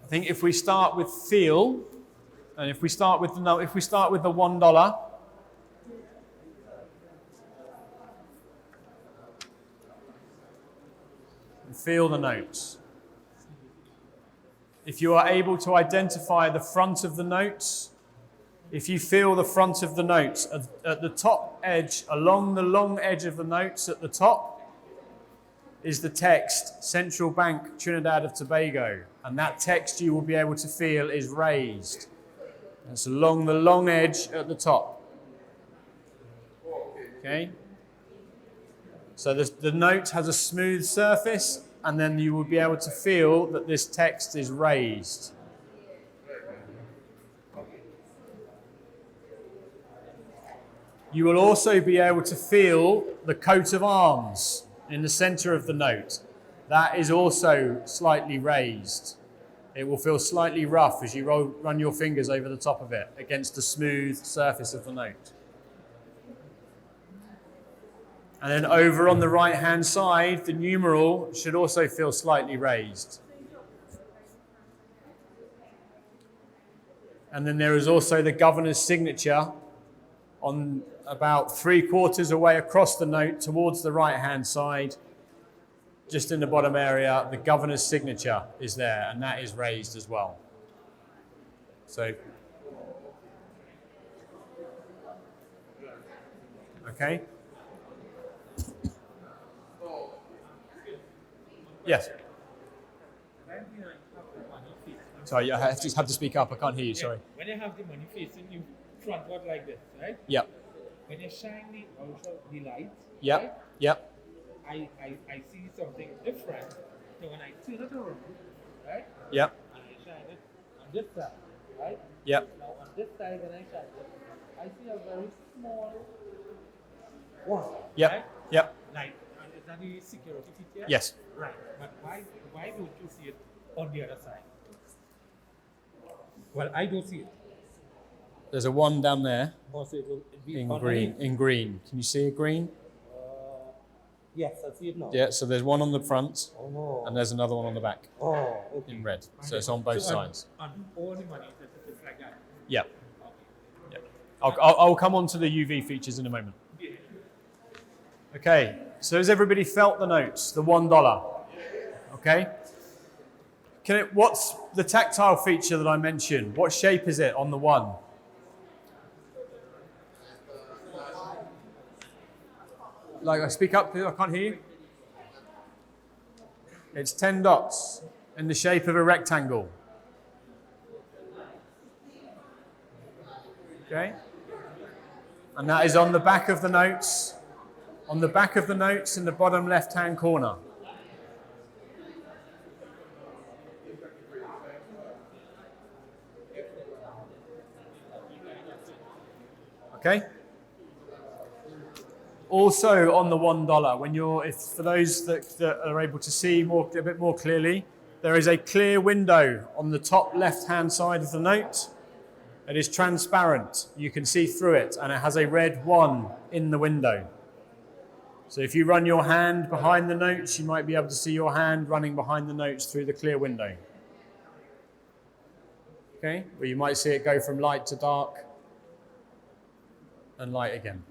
Speaker 3: I think if we start with feel, and if we start with the $1, and feel the notes. If you are able to identify the front of the notes, if you feel the front of the notes at the top edge, along the long edge of the notes at the top, is the text, Central Bank, Trinidad and Tobago. And that text you will be able to feel is raised. That's along the long edge at the top. Okay? So the note has a smooth surface, and then you will be able to feel that this text is raised. You will also be able to feel the coat of arms in the center of the note. That is also slightly raised. It will feel slightly rough as you run your fingers over the top of it against the smooth surface of the note. And then over on the right-hand side, the numeral should also feel slightly raised. And then there is also the governor's signature on about 3/4 away across the note towards the right-hand side. Just in the bottom area, the governor's signature is there, and that is raised as well. So, okay. Yes. Sorry, I just have to speak up. I can't hear you. Sorry.
Speaker 5: When you have the money facing you frontward like this, right?
Speaker 3: Yep.
Speaker 5: When you shine the light,
Speaker 3: Yep.
Speaker 5: right?
Speaker 3: Yep.
Speaker 5: I see something different. So when I turn it around, right?
Speaker 3: Yep.
Speaker 5: And I shine it on this side, right?
Speaker 3: Yep.
Speaker 5: Now on this side when I shine it, I see a very small one.
Speaker 3: Yep.
Speaker 5: Right?
Speaker 3: Yep.
Speaker 5: Like, and is that the security feature?
Speaker 3: Yes.
Speaker 5: Right. But why don't you see it on the other side? Well, I don't see it.
Speaker 3: There's a 1 down there
Speaker 5: Also, it will be
Speaker 3: in
Speaker 5: underneath.
Speaker 3: green. In green. Can you see a green?
Speaker 5: Yes, I see it now.
Speaker 3: Yeah. So there's one on the front,
Speaker 5: Oh, no.
Speaker 3: and there's another one on the back
Speaker 5: Oh, okay.
Speaker 3: in red. So it's on both sides.
Speaker 5: On all the money, it's like that.
Speaker 3: Yeah. Yeah. I'll come on to the UV features in a moment. Okay. So has everybody felt the notes? The $1. Okay. What's the tactile feature that I mentioned? What shape is it on the 1? Like, I speak up, I can't hear you. It's 10 dots in the shape of a rectangle. Okay? And that is on the back of the notes, on the back of the notes in the bottom left-hand corner. Okay? Also on the $1, when for those that are able to see a bit more clearly, there is a clear window on the top left-hand side of the note. It is transparent. You can see through it, and it has a red 1 in the window. So if you run your hand behind the notes, you might be able to see your hand running behind the notes through the clear window. Okay? Or you might see it go from light to dark and light again.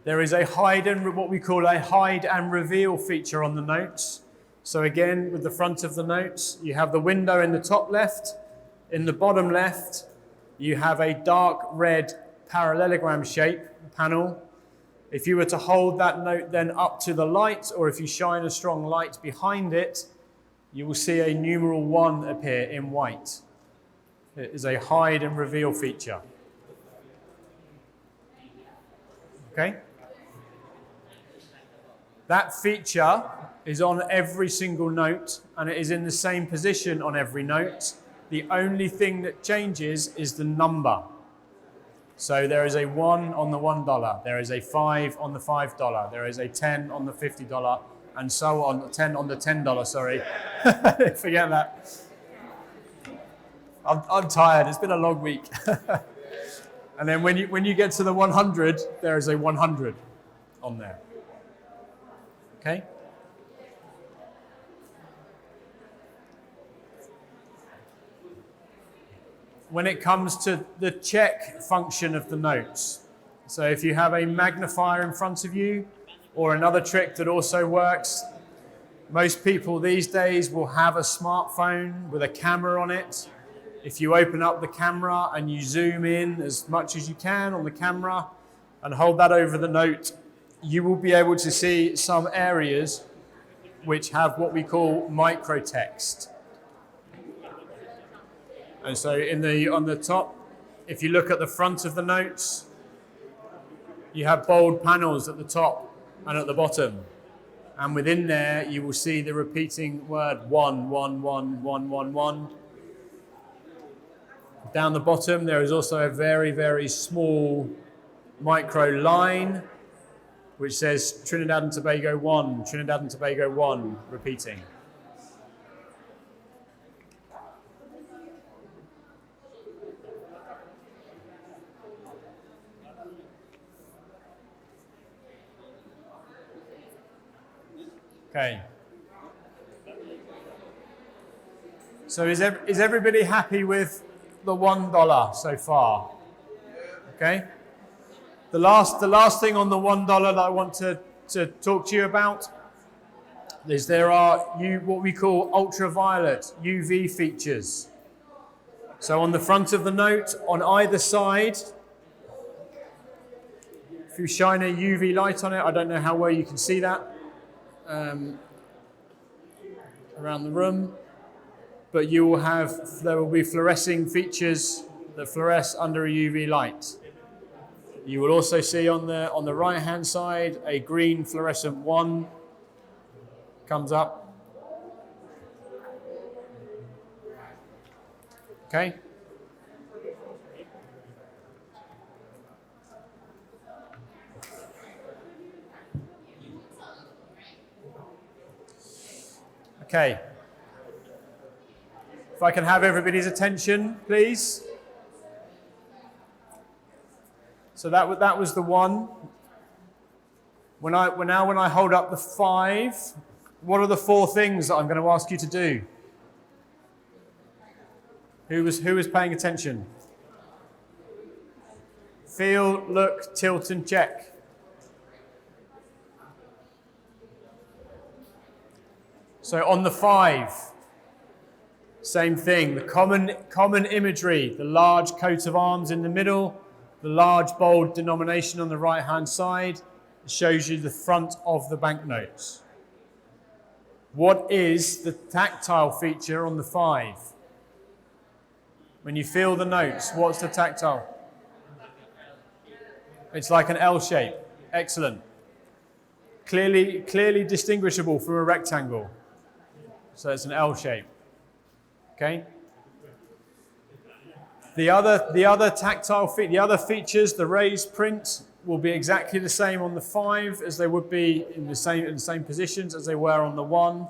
Speaker 3: There is what we call a hide and reveal feature on the notes. So again, with the front of the notes, you have the window in the top left. In the bottom left, you have a dark red parallelogram shape panel. If you were to hold that note then up to the light, or if you shine a strong light behind it, you will see a numeral 1 appear in white. It is a hide and reveal feature. Okay? That feature is on every single note, and it is in the same position on every note. The only thing that changes is the number. So there is a 1 on the $1, there is a 5 on the $5, there is a 10 on the $50, and so on, 10 on the $10, sorry. Forget that. I'm tired, it's been a long week. And then when you get to the 100, there is a 100 on there. Okay? When it comes to the check function of the notes, so if you have a magnifier in front of you, or another trick that also works, most people these days will have a smartphone with a camera on it. If you open up the camera and you zoom in as much as you can on the camera and hold that over the note, you will be able to see some areas which have what we call microtext. And so on the top, if you look at the front of the notes, you have bold panels at the top and at the bottom. And within there, you will see the repeating word 1, 1, 1, 1, 1, 1. Down the bottom, there is also a very, very small micro line which says Trinidad and Tobago 1, Trinidad and Tobago 1, repeating. Okay. So is everybody happy with the $1 so far? Okay. The last thing on the $1 that I want to talk to you about is there are what we call ultraviolet UV features. So on the front of the note, on either side, if you shine a UV light on it, I don't know how well you can see that around the room, but there will be fluorescing features that fluoresce under a UV light. You will also see on the right hand side a green fluorescent 1 comes up. Okay. Okay. If I can have everybody's attention, please. So that was the 1. When I hold up the 5, what are the 4 things that I'm going to ask you to do? Who was paying attention? Feel, look, tilt, and check. So on the 5, same thing. The common imagery, the large coat of arms in the middle, the large bold denomination on the right-hand side shows you the front of the banknotes. What is the tactile feature on the 5? When you feel the notes, what's the tactile? It's like an L shape. Excellent. Clearly distinguishable from a rectangle. So it's an L shape. Okay. The other tactile the other features, the raised print, will be exactly the same on the 5 as they would be in the same positions as they were on the 1.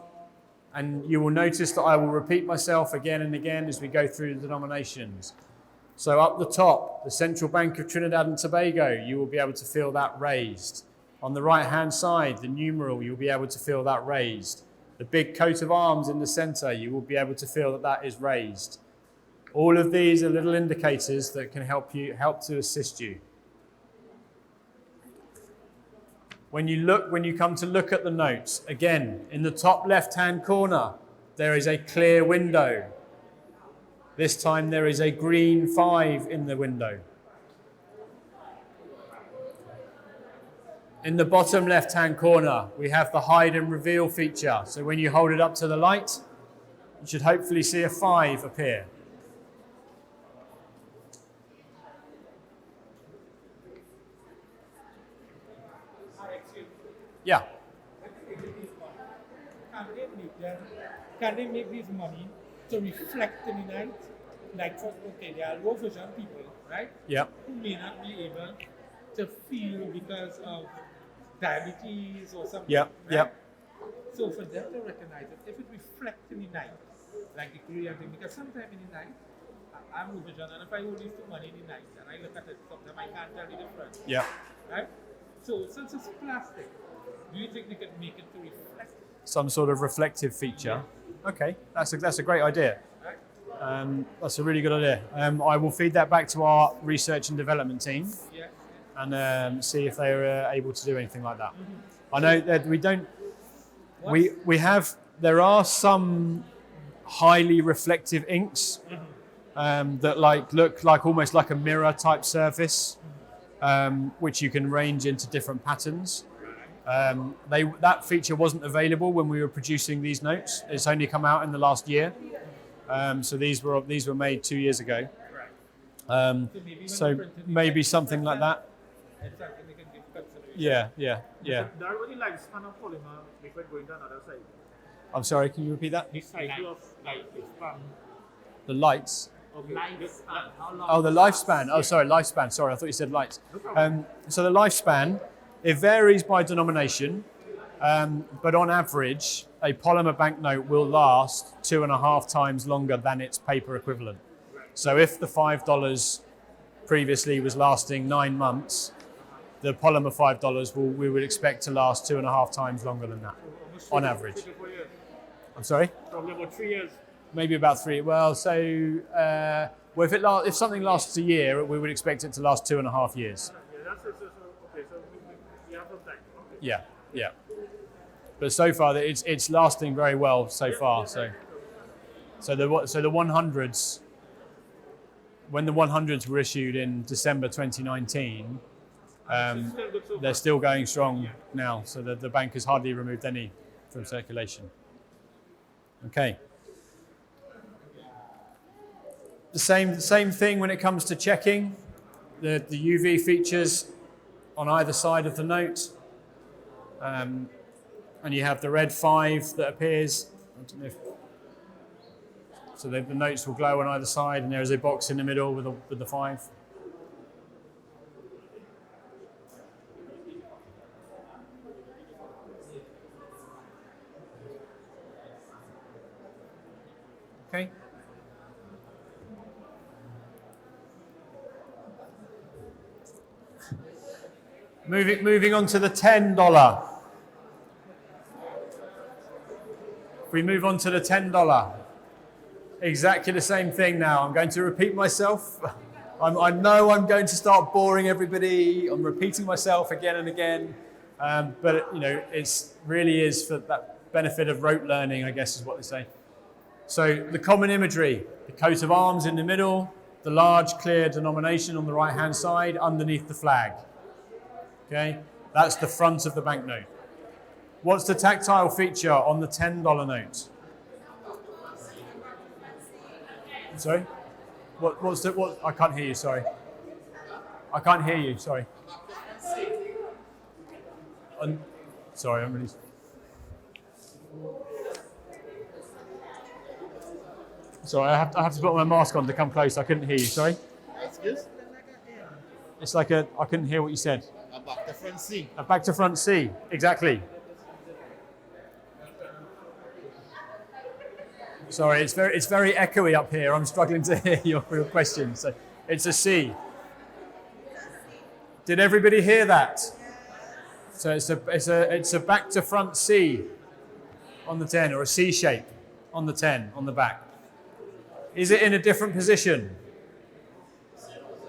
Speaker 3: And you will notice that I will repeat myself again and again as we go through the denominations. So up the top, the Central Bank of Trinidad and Tobago, you will be able to feel that raised. On the right-hand side, the numeral, you'll be able to feel that raised. The big coat of arms in the center, you will be able to feel that that is raised. All of these are little indicators that can help to assist you. When you come to look at the notes, again, in the top left-hand corner, there is a clear window. This time there is a green 5 in the window. In the bottom left-hand corner, we have the hide and reveal feature. So when you hold it up to the light, you should hopefully see a 5 appear. Yeah.
Speaker 5: Can they make this money to reflect in the night? Like, okay, there are low vision people, right?
Speaker 3: Yeah.
Speaker 5: Who may not be able to feel because of diabetes or something.
Speaker 3: Yeah.
Speaker 5: Right?
Speaker 3: Yeah.
Speaker 5: So for them to recognize it, if it reflects in the night, like the Korean thing, because sometime in the night, I'm low vision, and if I hold this money in the night and I look at it, sometimes I can't tell the difference.
Speaker 3: Yeah.
Speaker 5: Right? So since it's plastic, do you think they could make it to reflect?
Speaker 3: Some sort of reflective feature. Okay, that's a great idea. That's a really good idea. I will feed that back to our research and development team
Speaker 5: Yeah.
Speaker 3: and see if they're able to do anything like that. I know that we don't. There are some highly reflective inks that look like almost like a mirror type surface, which you can range into different patterns. That feature wasn't available when we were producing these notes. It's only come out in the last year. So these were made 2 years ago. So maybe something like that.
Speaker 5: It's something they can give consideration.
Speaker 3: Yeah.
Speaker 6: There are only lifespan of polymer before going to another side.
Speaker 3: I'm sorry, can you repeat that?
Speaker 6: The cycle of lifespan.
Speaker 3: The lights.
Speaker 6: Okay. Lifespan. How long?
Speaker 3: Oh, the lifespan. Oh, sorry, lifespan. Sorry, I thought you said lights.
Speaker 6: No problem.
Speaker 3: So the lifespan, it varies by denomination, but on average, a polymer banknote will last 2.5 times longer than its paper equivalent. So if the $5 previously was lasting 9 months, the polymer $5 we would expect to last 2.5 times longer than that, on average.
Speaker 6: 3 to 4 years.
Speaker 3: I'm sorry?
Speaker 6: Probably about 3 years.
Speaker 3: Maybe about 3. Well, so if something lasts a year, we would expect it to last 2.5 years.
Speaker 6: Yeah, that's it. Okay, so we have some time. Okay.
Speaker 3: Yeah. But so far, it's lasting very well so far. So the 100s, when the 100s were issued in December 2019, they're still going strong now. So the bank has hardly removed any from circulation. Okay. The same thing when it comes to checking the UV features on either side of the note. And you have the red 5 that appears. I don't know so the notes will glow on either side, and there is a box in the middle with the 5. Okay. Moving on to the $10. If we move on to the $10, exactly the same thing now. I'm going to repeat myself. I know I'm going to start boring everybody. I'm repeating myself again and again. But it really is for that benefit of rote learning, I guess is what they say. So the common imagery, the coat of arms in the middle, the large clear denomination on the right-hand side underneath the flag. Okay, that's the front of the banknote. What's the tactile feature on the $10 note? Sorry? What? I can't hear you. Sorry. I can't hear you. Sorry. Sorry, I'm really. Sorry, I have to put my mask on to come close. I couldn't hear you. Sorry.
Speaker 7: Excuse?
Speaker 3: It's like I couldn't hear what you said.
Speaker 7: A back to front C.
Speaker 3: A back to front C. Exactly. Sorry, it's very echoey up here. I'm struggling to hear your question. So it's a C. Did everybody hear that? So it's a back to front C on the 10, or a C shape on the 10 on the back. Is it in a different position?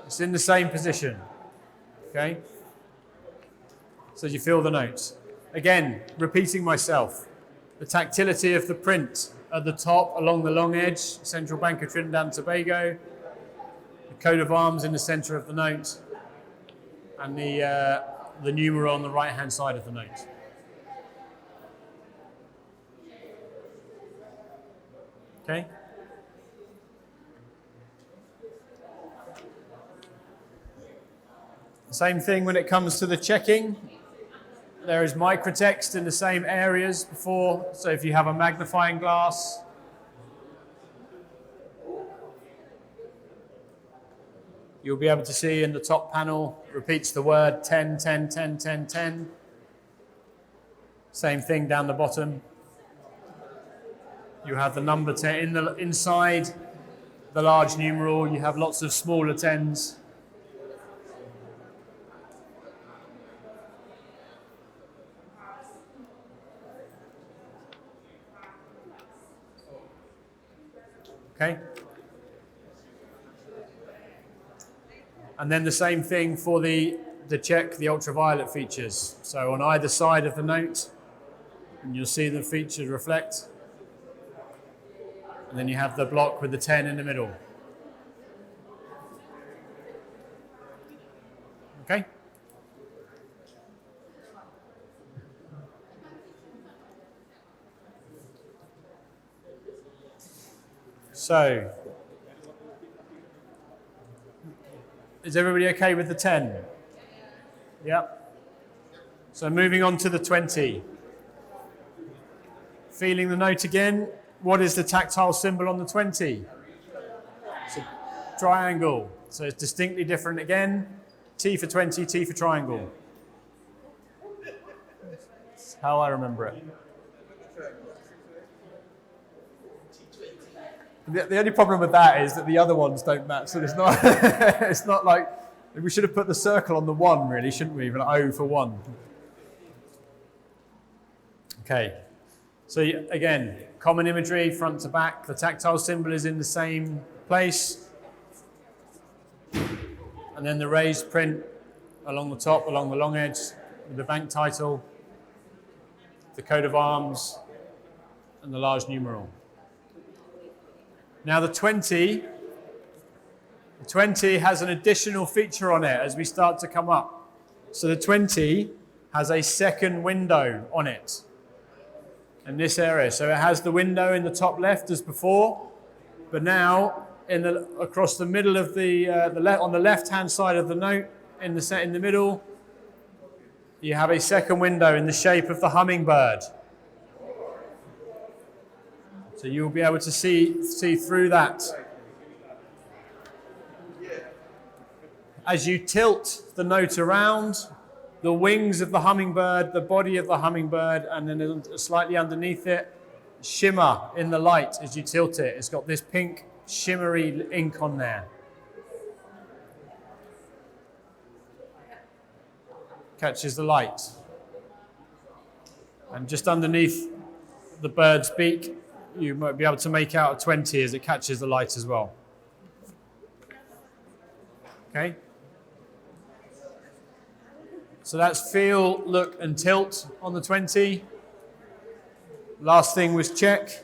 Speaker 3: It's in the same position. Okay? So you feel the notes. Again, repeating myself. The tactility of the print at the top along the long edge, Central Bank of Trinidad and Tobago. The coat of arms in the center of the note. And the numeral on the right-hand side of the note. Okay? Same thing when it comes to the checking. There is microtext in the same areas before. So if you have a magnifying glass, you'll be able to see in the top panel, repeats the word 10, 10, 10, 10, 10. Same thing down the bottom. You have the number 10 inside the large numeral. You have lots of smaller 10s. Okay. And then the same thing for the check the ultraviolet features. So on either side of the note, and you'll see the features reflect. And then you have the block with the 10 in the middle. Okay? So, is everybody okay with the 10? Yep. So moving on to the 20. Feeling the note again. What is the tactile symbol on the 20? It's a triangle. So it's distinctly different again. T for 20, T for triangle. That's how I remember it. The only problem with that is that the other ones don't match. So it's not, it's not like, we should have put the circle on the 1 really, shouldn't we? Even O for 1. Okay. So again, common imagery, front to back. The tactile symbol is in the same place. And then the raised print along the top, along the long edge, with the bank title, the coat of arms, and the large numeral. Now the 20 has an additional feature on it as we start to come up. So the 20 has a second window on it in this area. So it has the window in the top left as before, but now across the middle of on the left-hand side of the note, in the middle, you have a second window in the shape of the hummingbird. So you'll be able to see through that. As you tilt the note around, the wings of the hummingbird, the body of the hummingbird, and then slightly underneath it, shimmer in the light as you tilt it. It's got this pink shimmery ink on there. Catches the light. And just underneath the bird's beak, you might be able to make out a 20 as it catches the light as well. Okay? So that's feel, look, and tilt on the 20. Last thing was check.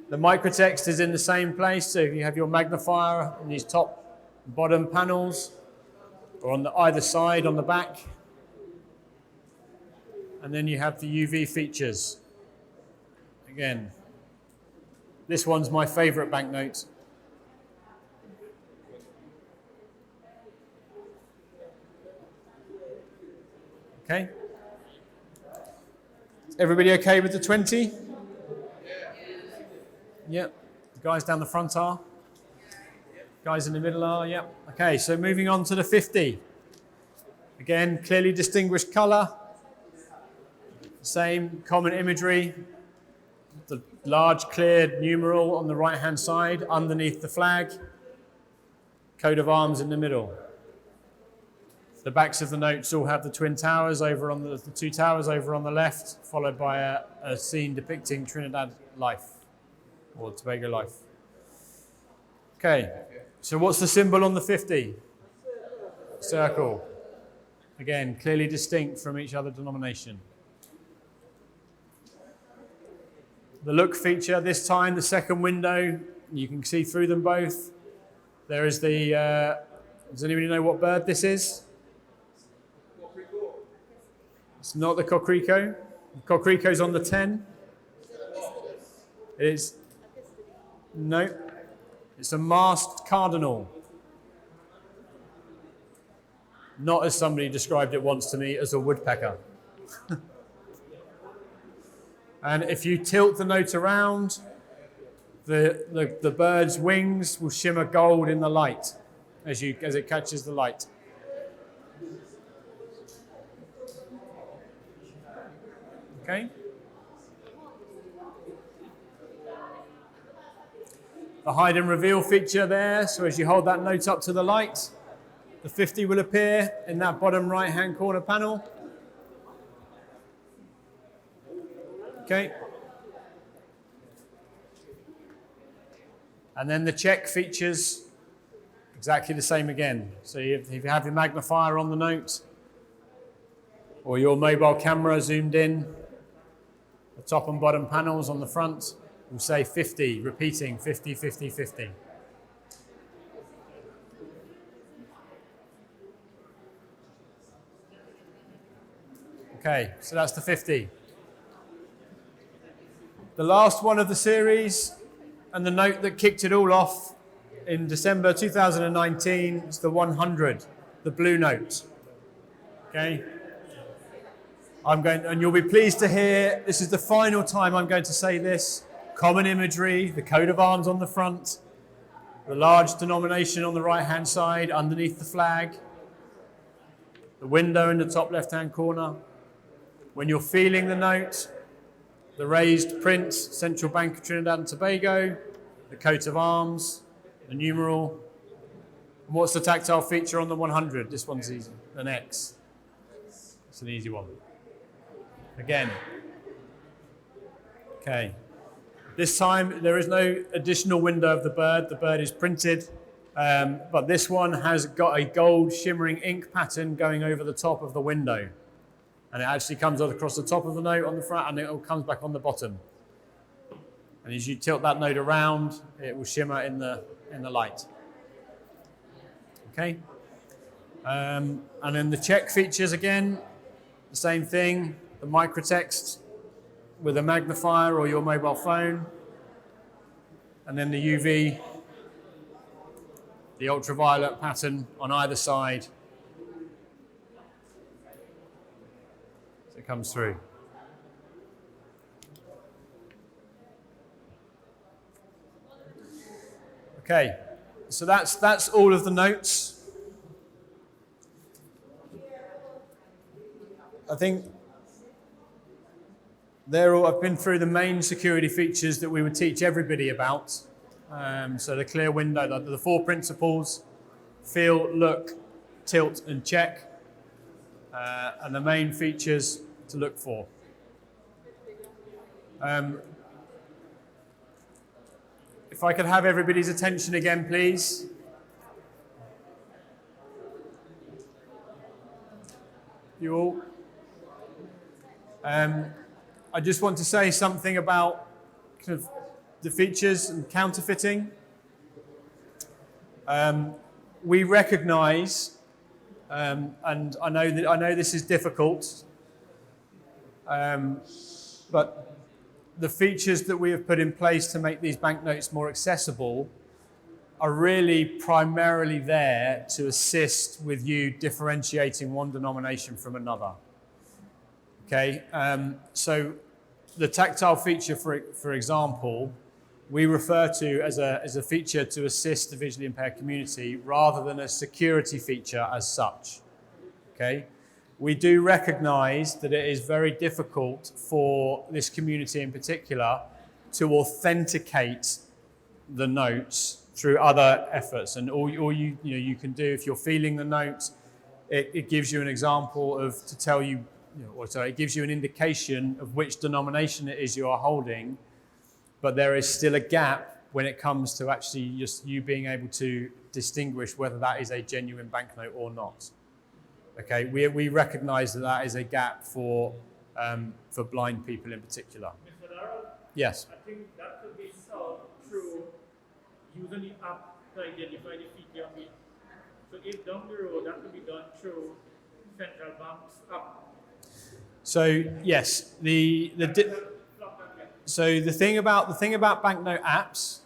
Speaker 3: The microtext is in the same place, so if you have your magnifier on these top and bottom panels, or on either side on the back. And then you have the UV features. Again, this one's my favorite banknote. Okay. Is everybody okay with the 20? Yep. The guys down the front are? Guys in the middle are? Yep. Okay, so moving on to the 50. Again, clearly distinguished colour. Same common imagery. The large clear numeral on the right-hand side underneath the flag. Coat of arms in the middle. The backs of the notes all have the twin towers over on the two towers over on the left, followed by a scene depicting Trinidad life, or Tobago life. Okay, so what's the symbol on the 50? Circle. Again, clearly distinct from each other denomination. The look feature, this time the second window, you can see through them both. There is the, does anybody know what bird this is? It's not the coquerico. The coquerico's on the 10. It is, no, it's a masked cardinal. Not as somebody described it once to me as a woodpecker. And if you tilt the note around, the bird's wings will shimmer gold in the light as it catches the light. Okay. The hide and reveal feature there, so as you hold that note up to the light, the 50 will appear in that bottom right-hand corner panel. Okay. And then the check features exactly the same again. So if you have your magnifier on the note or your mobile camera zoomed in, the top and bottom panels on the front will say 50, repeating 50, 50, 50. Okay, so that's the 50. The last one of the series, and the note that kicked it all off in December 2019, is the 100, the blue note. Okay? And you'll be pleased to hear, this is the final time I'm going to say this, common imagery, the coat of arms on the front, the large denomination on the right-hand side underneath the flag, the window in the top left-hand corner. When you're feeling the note, the raised print, Central Bank of Trinidad and Tobago, the coat of arms, the numeral. And what's the tactile feature on the 100? This one's easy, an X. It's an easy one. Again. Okay. This time there is no additional window of the bird. The bird is printed, but this one has got a gold shimmering ink pattern going over the top of the window. And it actually comes across the top of the note on the front, and it all comes back on the bottom. And as you tilt that note around, it will shimmer in the light. Okay. And then the check features again, the same thing. The microtext with a magnifier or your mobile phone, and then the UV, the ultraviolet pattern on either side. It comes through. Okay, so that's all of the notes. I think I've been through the main security features that we would teach everybody about. So the clear window, the 4 principles: feel, look, tilt, and check, and the main features to look for. If I could have everybody's attention again, please. You all. I just want to say something about kind of the features and counterfeiting. We recognise, and I know this is difficult, but the features that we have put in place to make these banknotes more accessible are really primarily there to assist with you differentiating one denomination from another. Okay, so the tactile feature, for example, we refer to as a feature to assist the visually impaired community rather than a security feature as such. Okay, we do recognise that it is very difficult for this community in particular to authenticate the notes through other efforts, and all you can do if you're feeling the note, it gives you an example of to tell you, or sorry, it gives you an indication of which denomination it is you are holding, but there is still a gap when it comes to actually just you being able to distinguish whether that is a genuine banknote or not. Okay, we recognise that that is a gap for blind people in particular.
Speaker 6: Mr. Darrell,
Speaker 3: Yes.
Speaker 6: I think that could be solved through using the app to identify the feature. So if down the road that could be done through central bank's app.
Speaker 3: So yes, so the thing about banknote apps,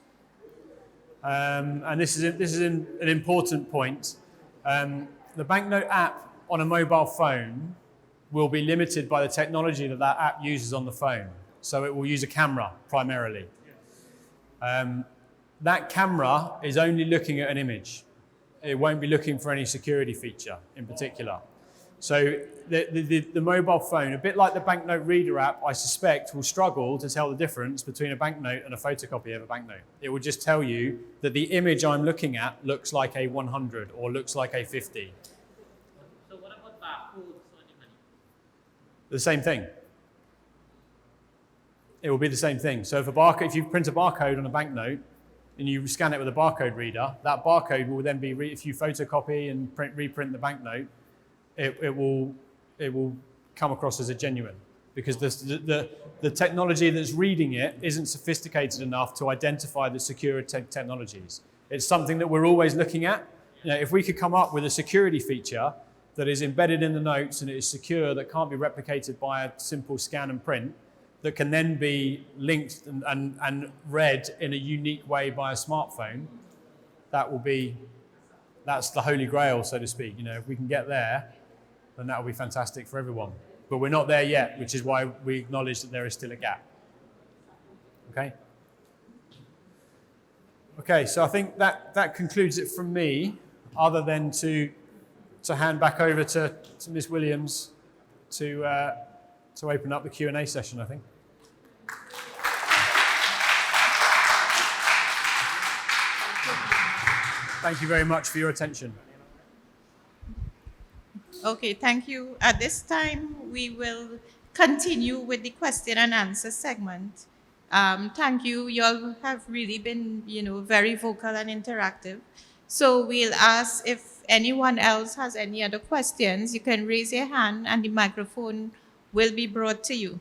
Speaker 3: and this is an important point. The banknote app on a mobile phone will be limited by the technology that that app uses on the phone. So it will use a camera primarily. That camera is only looking at an image. It won't be looking for any security feature in particular. So the mobile phone, a bit like the banknote reader app, I suspect will struggle to tell the difference between a banknote and a photocopy of a banknote. It will just tell you that the image I'm looking at looks like a 100 or looks like a 50.
Speaker 8: So what about barcodes on the money?
Speaker 3: The same thing. It will be the same thing. So if you print a barcode on a banknote and you scan it with a barcode reader, that barcode will then be, if you photocopy and reprint the banknote, it will come across as a genuine, because the technology that's reading it isn't sophisticated enough to identify the secure technologies. It's something that we're always looking at. If we could come up with a security feature that is embedded in the notes and it is secure, that can't be replicated by a simple scan and print, that can then be linked and read in a unique way by a smartphone, that's the holy grail, so to speak. If we can get there, then that will be fantastic for everyone. But we're not there yet, which is why we acknowledge that there is still a gap. Okay? Okay, so I think that concludes it from me, other than to hand back over to Ms. Williams to open up the Q&A session, I think. Thank you very much for your attention.
Speaker 1: Okay, thank you. At this time, we will continue with the question and answer segment. Thank you. You all have really been, very vocal and interactive. So we'll ask if anyone else has any other questions. You can raise your hand and the microphone will be brought to you.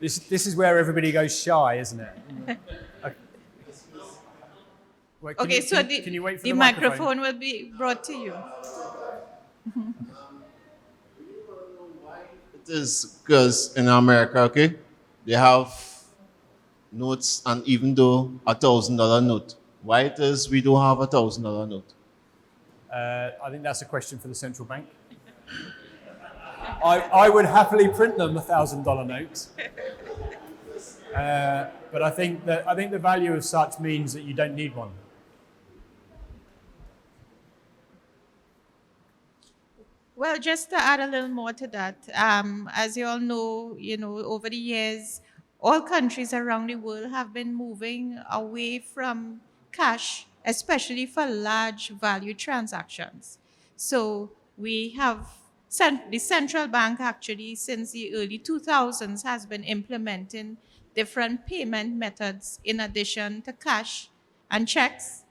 Speaker 3: This is where everybody goes shy, isn't it? Okay. Wait, can you wait for
Speaker 1: the microphone will be brought to you.
Speaker 7: It is because in America, okay, they have notes, and even though $1,000 note, why it is we don't have $1,000 note?
Speaker 3: I think that's a question for the central bank. I would happily print them $1,000 notes, but I think the value of such means that you don't need one.
Speaker 1: Well, just to add a little more to that, as you all know, over the years, all countries around the world have been moving away from cash, especially for large value transactions. So we have the central bank actually since the early 2000s has been implementing different payment methods in addition to cash and checks.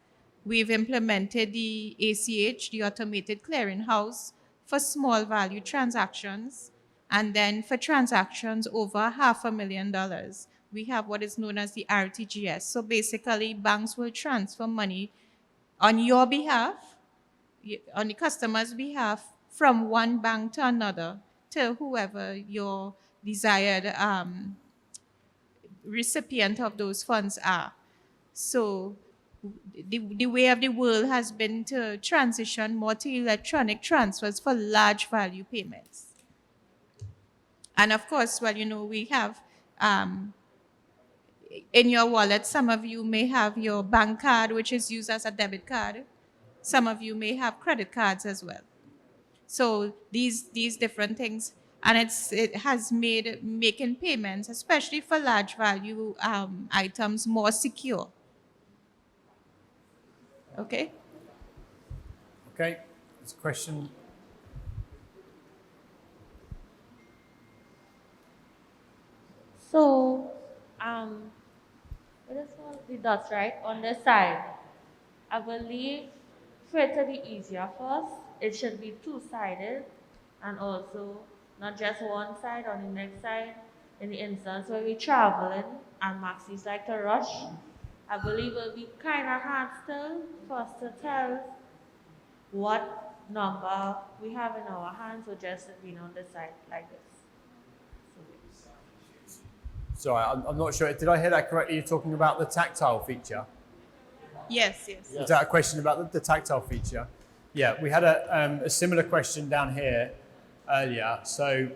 Speaker 1: We've implemented the ACH, the Automated Clearinghouse, for small value transactions, and then for transactions over $500,000, we have what is known as the RTGS. So basically, banks will transfer money on your behalf, on the customer's behalf, from one bank to another to whoever your desired recipient of those funds are. So the way of the world has been to transition more to electronic transfers for large value payments. And of course, well, we have in your wallet, some of you may have your bank card, which is used as a debit card. Some of you may have credit cards as well. So these different things, and it has made making payments, especially for large value items, more secure. Okay.
Speaker 3: Okay, there's a question.
Speaker 9: So, what is called the dots, right? On the side. I believe for it to be easier for us, it should be two-sided and also not just one side on the next side. In the instance where we're traveling and maxis like to rush, I believe it'll be kind of hard still for us to tell what number we have in our hands or just being on the side like this.
Speaker 3: Sorry, I'm not sure. Did I hear that correctly? You're talking about the tactile feature?
Speaker 1: Yes.
Speaker 3: Is that a question about the tactile feature? Yeah, we had a similar question down here earlier. So,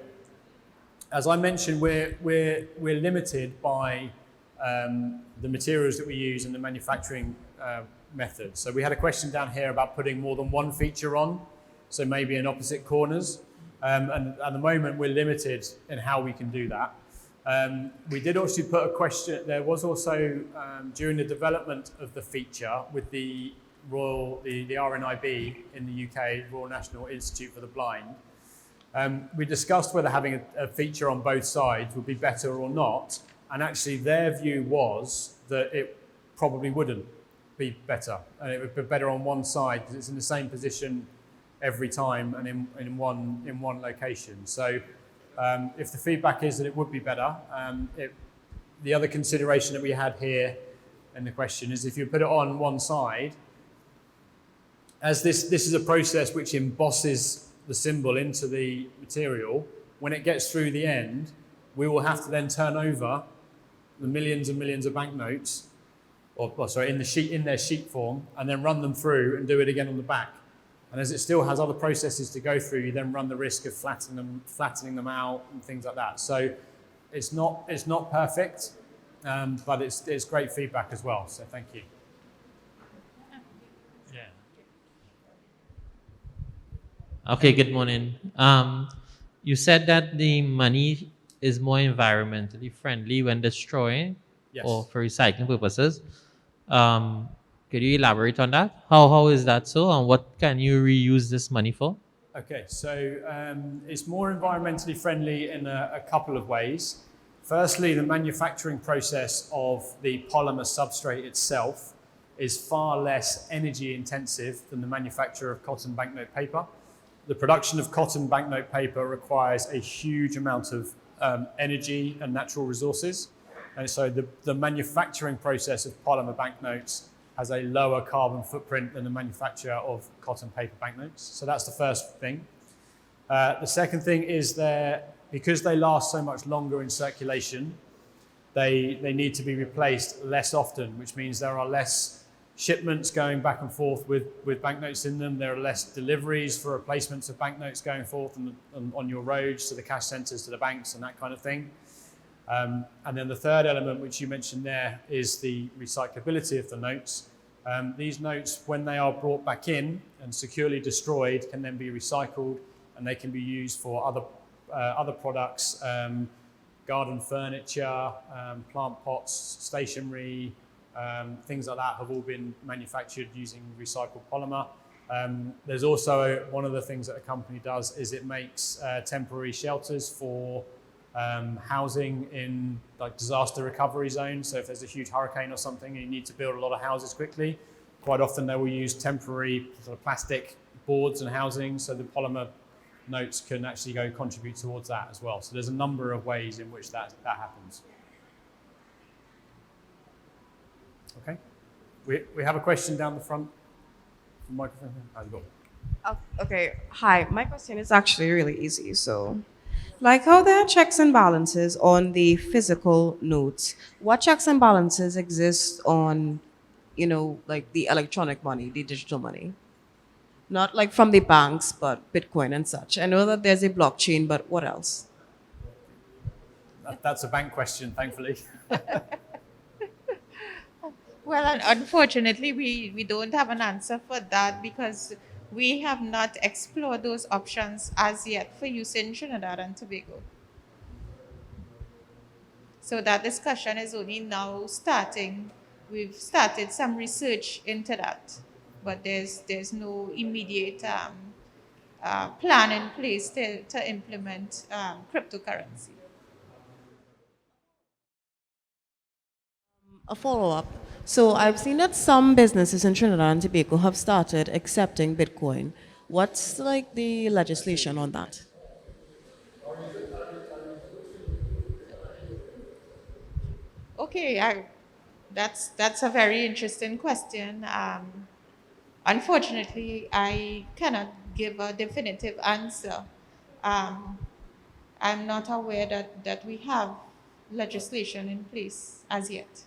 Speaker 3: as I mentioned, we're limited by the materials that we use and the manufacturing methods. So we had a question down here about putting more than one feature on, so maybe in opposite corners. And at the moment, we're limited in how we can do that. We did also put a question, there was also, during the development of the feature with the RNIB in the UK, Royal National Institute for the Blind, we discussed whether having a feature on both sides would be better or not, and actually their view was that it probably wouldn't be better, and it would be better on one side because it's in the same position every time and in one location. So if the feedback is that it would be better, the other consideration that we had here in the question is if you put it on one side, as this is a process which embosses the symbol into the material, when it gets through the end, we will have to then turn over the millions and millions of banknotes, in their sheet form, and then run them through and do it again on the back. And as it still has other processes to go through, you then run the risk of flattening them out and things like that. So it's not perfect, but it's great feedback as well. So thank you.
Speaker 8: Yeah. Okay, good morning. You said that the money is more environmentally friendly when destroying or for recycling purposes. Could you elaborate on that? How is that so, and what can you reuse this money for?
Speaker 3: Okay, so it's more environmentally friendly in a couple of ways. Firstly, the manufacturing process of the polymer substrate itself is far less energy intensive than the manufacture of cotton banknote paper. The production of cotton banknote paper requires a huge amount of energy and natural resources. And so the manufacturing process of polymer banknotes has a lower carbon footprint than the manufacture of cotton paper banknotes. So that's the first thing. The second thing is because they last so much longer in circulation, they need to be replaced less often, which means there are less shipments going back and forth with banknotes in them. There are less deliveries for replacements of banknotes going forth on your roads to the cash centres, to the banks and that kind of thing. And then the third element, which you mentioned there, is the recyclability of the notes. These notes, when they are brought back in and securely destroyed, can then be recycled, and they can be used for other products, garden furniture, plant pots, stationery, things like that have all been manufactured using recycled polymer. There's also one of the things that a company does is it makes temporary shelters for housing in like disaster recovery zones. So if there's a huge hurricane or something and you need to build a lot of houses quickly, quite often they will use temporary sort of plastic boards and housing, so the polymer notes can actually go contribute towards that as well. So there's a number of ways in which that happens. Okay, we have a question down the front. Microphone. How's it going?
Speaker 10: Okay, hi. My question is actually really easy. So, like how there are checks and balances on the physical notes, what checks and balances exist on, like the electronic money, the digital money. Not like from the banks, but Bitcoin and such. I know that there's a blockchain, but what else?
Speaker 3: That's a bank question, thankfully.
Speaker 1: Well, unfortunately, we don't have an answer for that because we have not explored those options as yet for use in Trinidad and Tobago. So that discussion is only now starting. We've started some research into that, but there's no immediate plan in place to implement cryptocurrency.
Speaker 10: A follow up. So I've seen that some businesses in Trinidad and Tobago have started accepting Bitcoin. What's like the legislation on that?
Speaker 1: Okay, that's a very interesting question. Unfortunately, I cannot give a definitive answer. Um, I'm not aware that we have legislation in place as yet.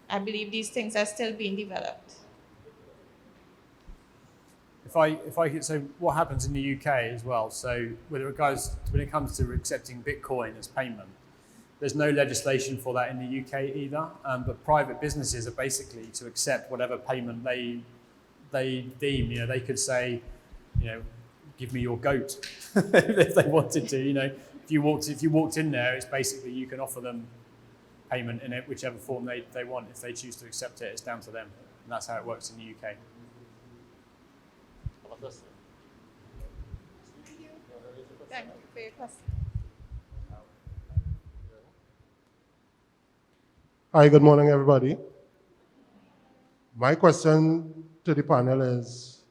Speaker 1: I believe these things are still being developed.
Speaker 3: So what happens in the UK as well? So when it comes to accepting Bitcoin as payment, there's no legislation for that in the UK either. But private businesses are basically to accept whatever payment they deem. They could say, give me your goat if they wanted to. If you walked in there, it's basically you can offer them payment in it, whichever form they want. If they choose to accept it, it's down to them. And that's how it works in the UK.
Speaker 1: Thank you for your question.
Speaker 11: Hi, good morning, everybody. My question to the panel is,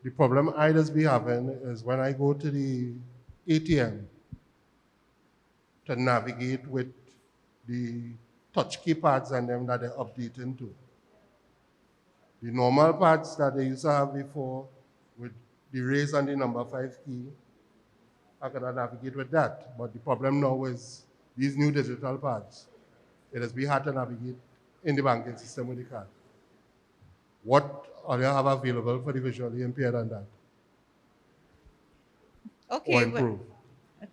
Speaker 11: the problem I just be having is when I go to the ATM to navigate with the touch keypads and them that they're updating to. The normal pads that they used to have before with the raise and the number 5 key, I cannot navigate with that. But the problem now is these new digital pads. It has been hard to navigate in the banking system with the card. What are you have available for the visually impaired on that?
Speaker 1: Okay,
Speaker 11: Or improve?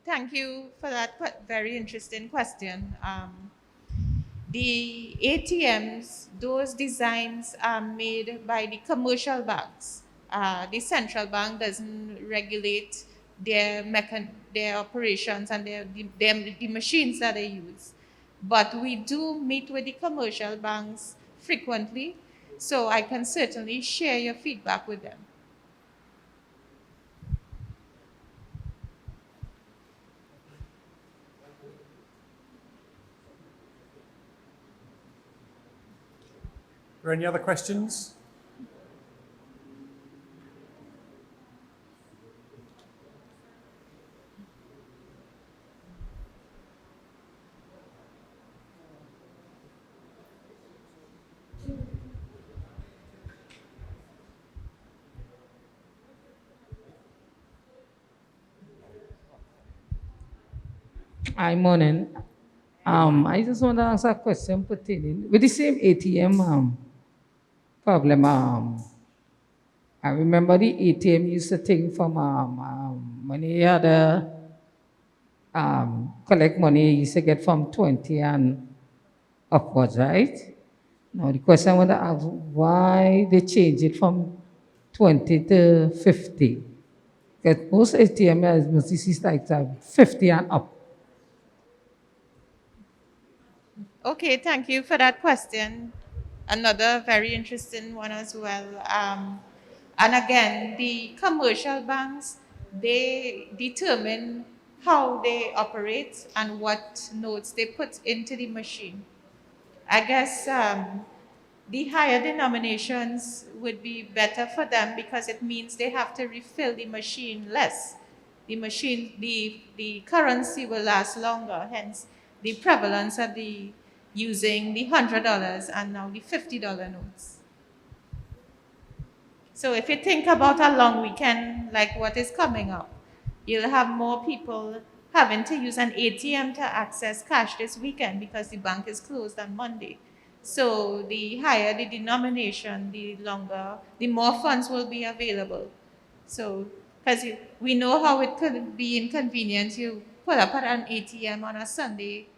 Speaker 1: thank you for that very interesting question. The ATMs, those designs are made by the commercial banks. The central bank doesn't regulate their operations and the machines that they use. But we do meet with the commercial banks frequently, so I can certainly share your feedback with them.
Speaker 3: Are there any other questions?
Speaker 12: Hi, morning. I just want to ask a question pertaining with the same ATM problem. I remember the ATM used to take from money you had collect money, you used to get from 20 and upwards, right? Now the question I want to ask, why they change it from 20 to 50? Because most ATM must is like 50 and up.
Speaker 1: Okay, thank you for that question. Another very interesting one as well. And again, the commercial banks, they determine how they operate and what notes they put into the machine. I guess the higher denominations would be better for them because it means they have to refill the machine less. The currency will last longer, hence the prevalence of using the $100 and now the $50 notes. So if you think about a long weekend like what is coming up, you'll have more people having to use an ATM to access cash this weekend because the bank is closed on Monday. So the higher the denomination, the more funds will be available. So, because we know how it could be inconvenient, you pull up at an ATM on a Sunday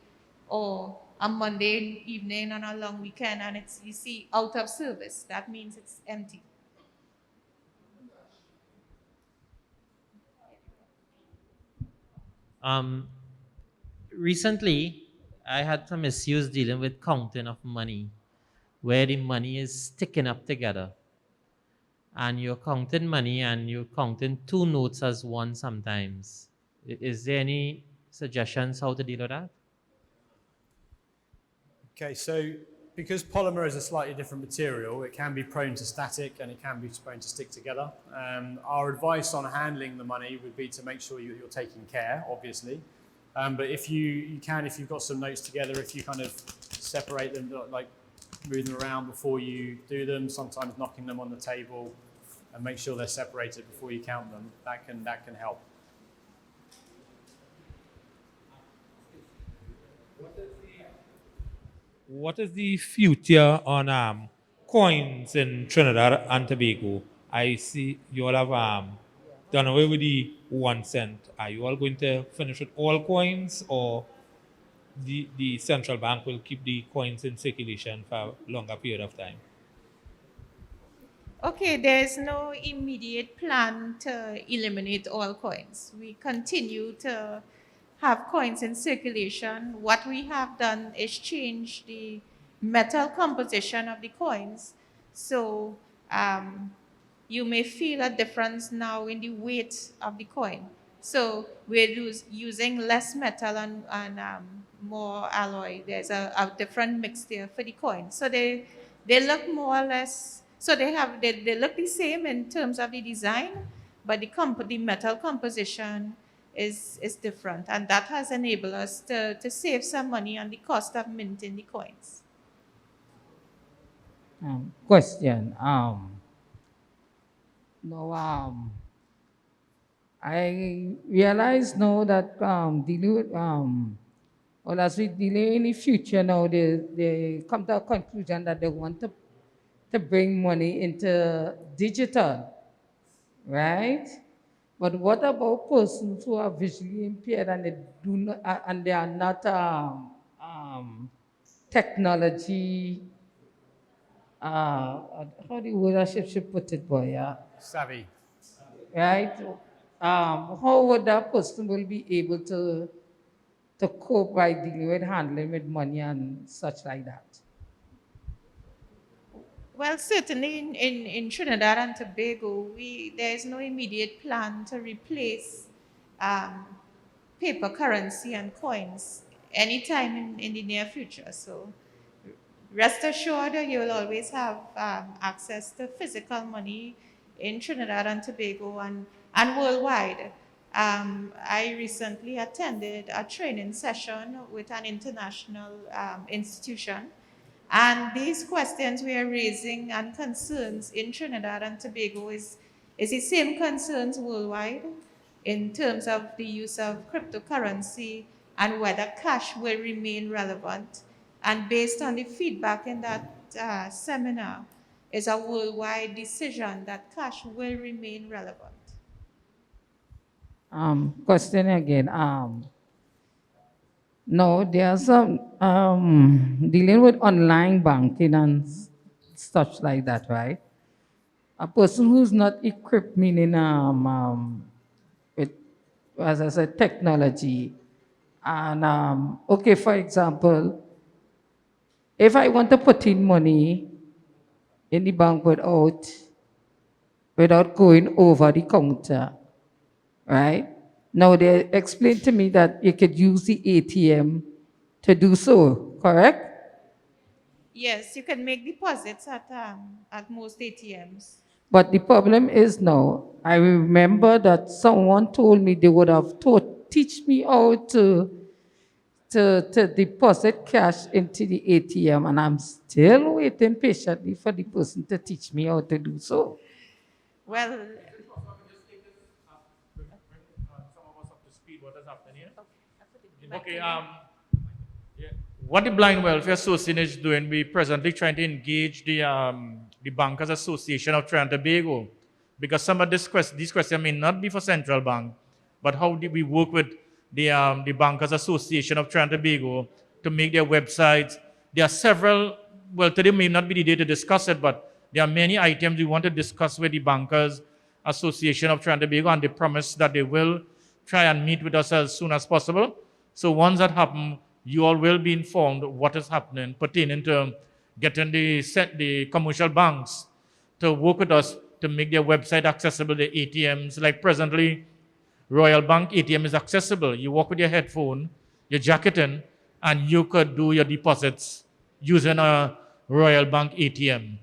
Speaker 1: or a Monday evening on a long weekend and it's, you see, out of service. That means it's empty.
Speaker 8: Um, Recently, I had some issues dealing with counting of money, where the money is sticking up together. And you're counting money and you're counting two notes as one sometimes. Is there any suggestions how to deal with that?
Speaker 3: Okay, so because polymer is a slightly different material, it can be prone to static and it can be prone to stick together. Our advice on handling the money would be to make sure you're taking care, obviously. But if if you've got some notes together, if you kind of separate them, like move them around before you do them, sometimes knocking them on the table and make sure they're separated before you count them, that can help.
Speaker 5: What is the future on coins in Trinidad and Tobago? I see you all have done away with the 1 cent. Are you all going to finish with all coins, or the central bank will keep the coins in circulation for a longer period of time?
Speaker 1: Okay, there's no immediate plan to eliminate all coins. We continue to have coins in circulation. What we have done is change the metal composition of the coins. So you may feel a difference now in the weight of the coin. So we're using less metal and more alloy. There's a different mixture for the coin. So they look more or less, so they look the same in terms of the design, but the metal composition is different. And that has enabled us to save some money on the cost of minting the coins.
Speaker 12: Question. No, I realize now that dealing with well, as we delay in the future now, they come to a conclusion that they want to bring money into digital, right? But what about persons who are visually impaired and they do not, and they are not technology? How do you should put it, boy? Yeah,
Speaker 3: Savvy.
Speaker 12: right. How would that person will be able to cope by dealing with handling with money and such like that?
Speaker 1: Well, certainly in Trinidad and Tobago, there is no immediate plan to replace um, paper currency and coins anytime in the near future. So rest assured that you will always have access to physical money in Trinidad and Tobago and worldwide. I recently attended a training session with an international institution, and these questions we are raising and concerns in Trinidad and Tobago is the same concerns worldwide in terms of the use of cryptocurrency and whether cash will remain relevant. And based on the feedback in that seminar, is a worldwide decision that cash will remain relevant.
Speaker 12: Question again. No, there are some dealing with online banking and such like that, right? A person who's not equipped, meaning with, as I said, technology, and okay, for example, if I want to put in money in the bank without going over the counter, right? Now they explained to me that you could use the ATM to do so, correct?
Speaker 1: Yes, you can make deposits at most ATMs.
Speaker 12: But the problem is now, I remember that someone told me they would have teach me how to deposit cash into the ATM, and I'm still waiting patiently for the person to teach me how to do so.
Speaker 1: Well,
Speaker 2: Some of us up to speed what has happened here. Okay, what the Blind Welfare Association is doing, we presently trying to engage the Bankers Association of Trinidad and Tobago, because some of these questions may not be for Central Bank, but how do we work with the Bankers Association of Trinidad and Tobago to make their websites? There are several, well, today may not be the day to discuss it, but there are many items we want to discuss with the Bankers Association of Trinidad and Tobago, and they promise that they will try and meet with us as soon as possible. So once that happens, you all will be informed of what is happening pertaining to getting the commercial banks to work with us to make their website accessible, the ATMs. Like presently, Royal Bank ATM is accessible. You walk with your headphone, your jacket in, and you could do your deposits using a Royal Bank ATM.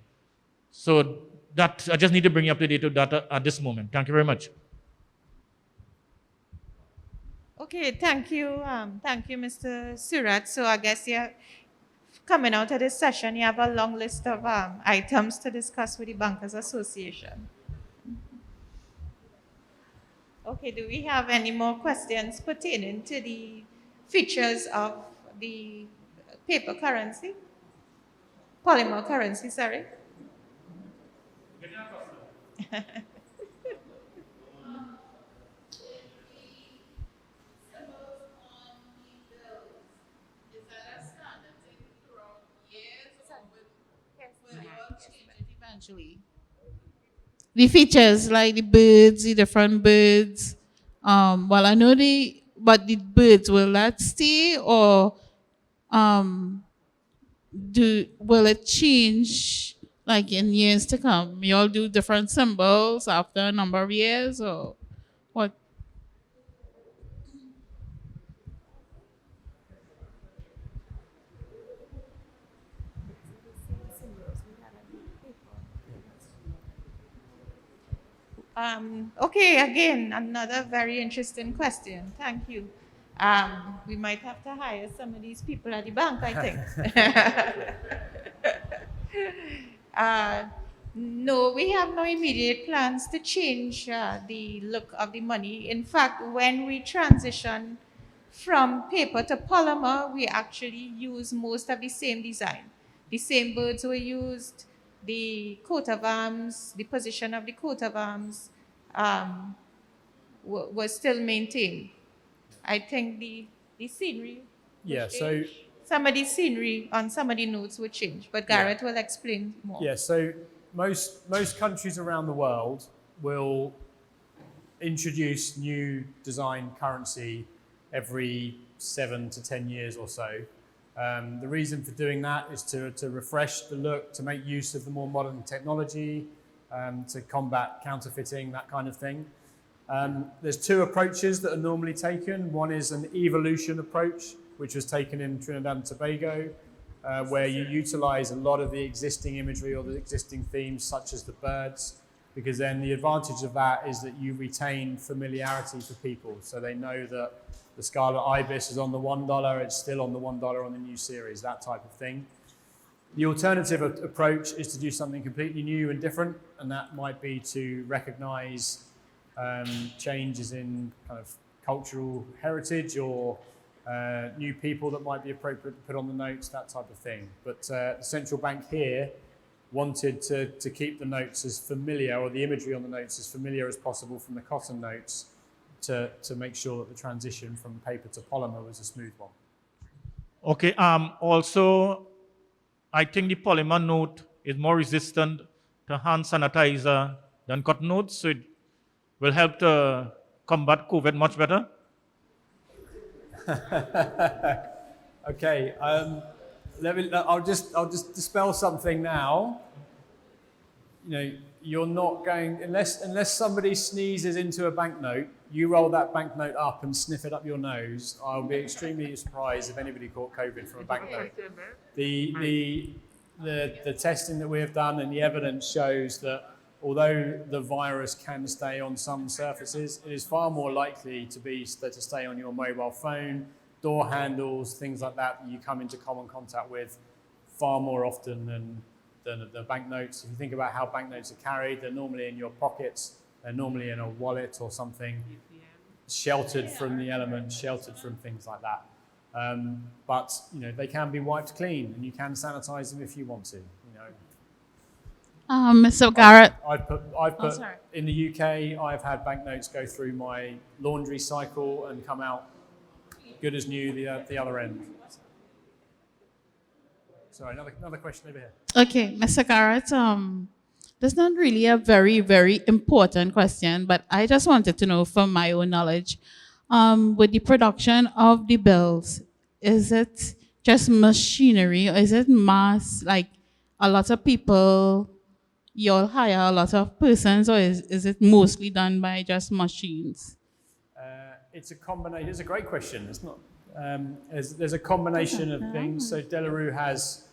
Speaker 2: So that I just need to bring you up to date with that at this moment. Thank you very much.
Speaker 1: Okay, thank you. Thank you, Mr. Surat. So I guess you're coming out of this session, you have a long list of items to discuss with the Bankers Association. Okay, do we have any more questions pertaining to the features of the paper currency? Polymer currency, sorry.
Speaker 4: Eventually. The features like the birds, the different birds. Well, I know but the birds will that stay or will it change like in years to come? You all do different symbols after a number of years or what?
Speaker 1: Okay, again, another very interesting question. Thank you. We might have to hire some of these people at the bank, I think. No, we have no immediate plans to change the look of the money. In fact, when we transition from paper to polymer, we actually use most of the same design. The same birds were used, the coat of arms, the position of the coat of arms was still maintained. I think the scenery. Some of the scenery on some of the notes would change, but Garrett will explain more.
Speaker 3: Yeah, so most countries around the world will introduce new design currency every 7 to 10 years or so. The reason for doing that is to refresh the look, to make use of the more modern technology, to combat counterfeiting, that kind of thing. There's two approaches that are normally taken. One is an evolution approach, which was taken in Trinidad and Tobago, where you utilize a lot of the existing imagery or the existing themes, such as the birds, because then the advantage of that is that you retain familiarity for people. So they know that the Scarlet Ibis is on the $1, it's still on the $1 on the new series, that type of thing. The alternative approach is to do something completely new and different, and that might be to recognize changes in kind of cultural heritage or new people that might be appropriate to put on the notes, that type of thing. But the central bank here wanted to keep the notes as familiar, or the imagery on the notes as familiar as possible from the cotton notes to make sure that the transition from paper to polymer was a smooth one.
Speaker 2: Okay, also, I think the polymer note is more resistant to hand sanitizer than cotton notes, so it will help to combat COVID much better.
Speaker 3: Okay, I'll just dispel something now. You know, you're not going, unless somebody sneezes into a banknote, you roll that banknote up and sniff it up your nose. I'll be extremely surprised if anybody caught COVID from a banknote. The testing that we have done and the evidence shows that although the virus can stay on some surfaces, it is far more likely to stay on your mobile phone, door handles, things like that you come into common contact with far more often than the banknotes. If you think about how banknotes are carried, they're normally in your pockets, they're normally in a wallet or something, sheltered from the elements, sheltered from things like that. But they can be wiped clean, and you can sanitize them if you want to.
Speaker 4: Mr. Garrett.
Speaker 3: I've put
Speaker 4: sorry.
Speaker 3: in the UK, I've had banknotes go through my laundry cycle and come out good as new the other end. Sorry, another question over here.
Speaker 4: Okay, Mr. Garrett, that's not really a very, very important question, but I just wanted to know from my own knowledge, with the production of the bills, is it just machinery or is it mass, like a lot of people, you'll hire a lot of persons, or is it mostly done by just machines?
Speaker 3: It's a combination. It's a great question. It's not. There's a combination of things. So Delarue has,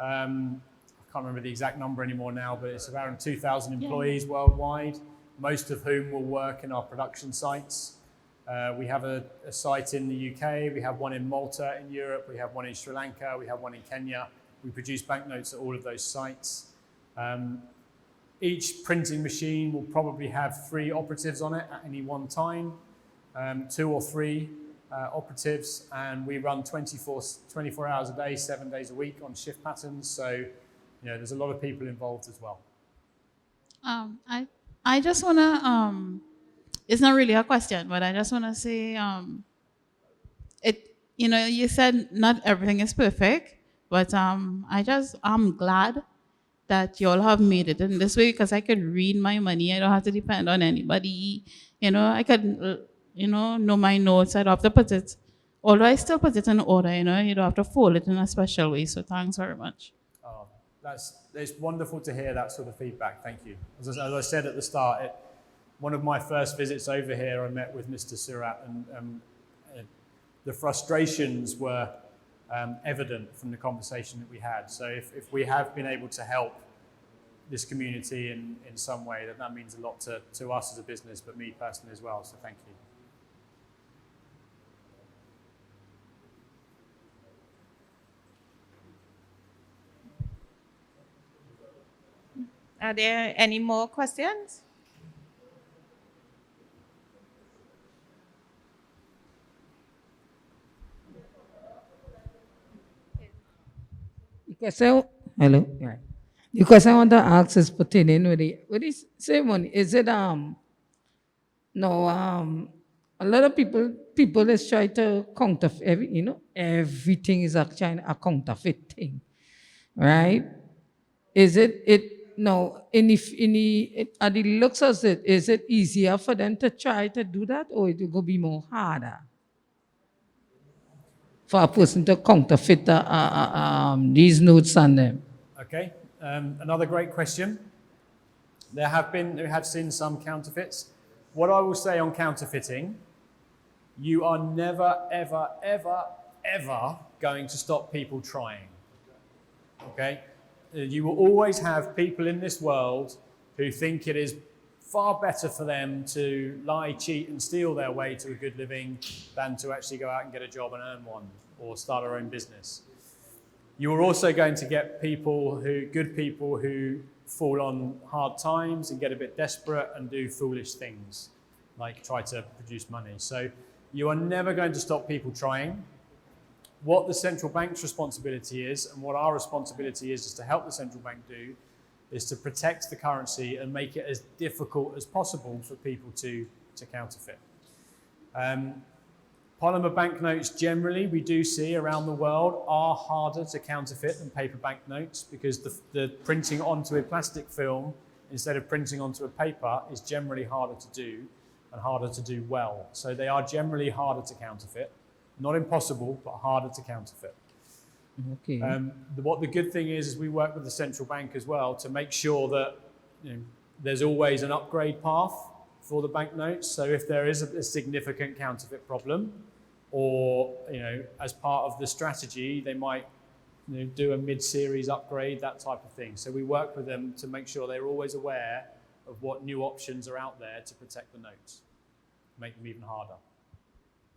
Speaker 3: I can't remember the exact number anymore now, but it's around 2,000 employees worldwide, most of whom will work in our production sites. We have a site in the UK. We have one in Malta in Europe. We have one in Sri Lanka. We have one in Kenya. We produce banknotes at all of those sites. Each printing machine will probably have 3 operatives on it at any one time, 2 or 3 operatives, and we run 24 hours a day, 7 days a week on shift patterns. So, there's a lot of people involved as well.
Speaker 4: I just wanna it's not really a question, but I just wanna say you said not everything is perfect, but I'm glad that you all have made it in this way, because I could read my money. I don't have to depend on anybody. I could, know my notes. I don't have to put it, although I still put it in order, you don't have to fold it in a special way. So thanks very much.
Speaker 3: Oh, it's wonderful to hear that sort of feedback. Thank you. As I said at the start, one of my first visits over here, I met with Mr. Surat, and the frustrations were evident from the conversation that we had. So if we have been able to help this community in some way, that means a lot to us as a business, but me personally as well. So thank you.
Speaker 1: Are there any more questions?
Speaker 12: Hello. Right. The question I want to ask is pertaining with the same one. Is it no a lot of people is try to counterfeit everything is actually a counterfeit thing, right? Is it no in the at the looks of it, is it easier for them to try to do that, or it will be more harder for a person to counterfeit these notes on them?
Speaker 3: Okay, another great question. We have seen some counterfeits. What I will say on counterfeiting, you are never, ever, ever, ever going to stop people trying. Okay? You will always have people in this world who think it is far better for them to lie, cheat, and steal their way to a good living than to actually go out and get a job and earn one or start their own business. You are also going to get good people who fall on hard times and get a bit desperate and do foolish things, like try to produce money. So you are never going to stop people trying. What the central bank's responsibility is, and what our responsibility is to help the central bank do, is to protect the currency and make it as difficult as possible for people to counterfeit. Polymer banknotes generally, we do see around the world, are harder to counterfeit than paper banknotes, because the printing onto a plastic film instead of printing onto a paper is generally harder to do and harder to do well. So they are generally harder to counterfeit. Not impossible, but harder to counterfeit.
Speaker 12: Okay.
Speaker 3: What the good thing is we work with the central bank as well to make sure that there's always an upgrade path for the banknotes. So if there is a significant counterfeit problem, or as part of the strategy, they might do a mid-series upgrade, that type of thing. So we work with them to make sure they're always aware of what new options are out there to protect the notes, make them even harder.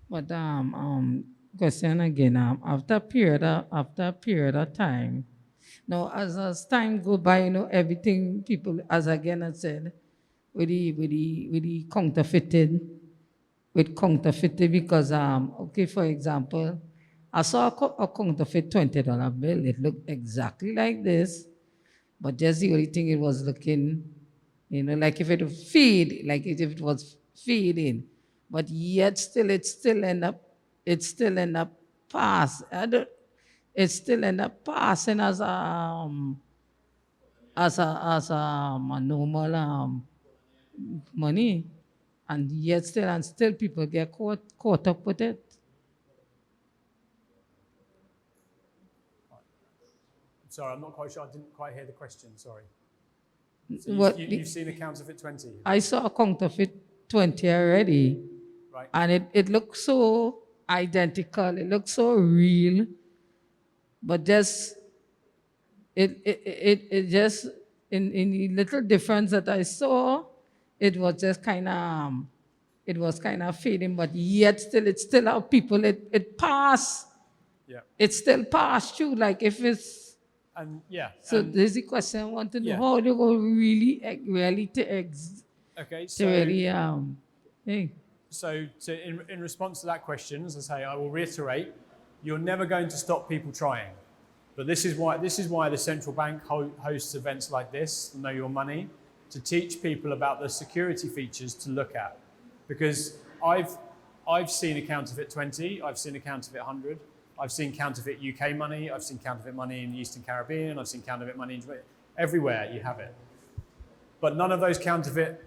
Speaker 12: But question again, after a period of time, now as time go by, everything people, as again I said, with the counterfeited, because okay, for example, I saw a counterfeit $20 bill. It looked exactly like this, but just the only thing it was looking, like if it would feed, like if it was feeding, but yet still it still end up pass. It still end up passing as a normal money, and yet still people get caught up with it.
Speaker 3: Sorry, I'm not quite sure. I didn't quite hear the question. Sorry. So you've seen a counterfeit 20?
Speaker 12: I saw a counterfeit 20 already,
Speaker 3: Right.
Speaker 12: and it looked so identical. It looked so real, but just it just in the little difference that I saw, it was just kind of fading, but yet it's still how people it pass.
Speaker 3: Yeah.
Speaker 12: It still pass through. Like if it's
Speaker 3: And yeah.
Speaker 12: so,
Speaker 3: and,
Speaker 12: there's the question. I want to know
Speaker 3: yeah.
Speaker 12: how they go really
Speaker 3: Okay.
Speaker 12: to
Speaker 3: So.
Speaker 12: really hey.
Speaker 3: So in response to that question, as I say, I will reiterate, you're never going to stop people trying. But this is why the central bank hosts events like this, Know Your Money, to teach people about the security features to look at. Because I've seen a counterfeit 20, I've seen a counterfeit 100, I've seen counterfeit UK money, I've seen counterfeit money in the Eastern Caribbean, I've seen counterfeit money everywhere you have it. But none of the counterfeit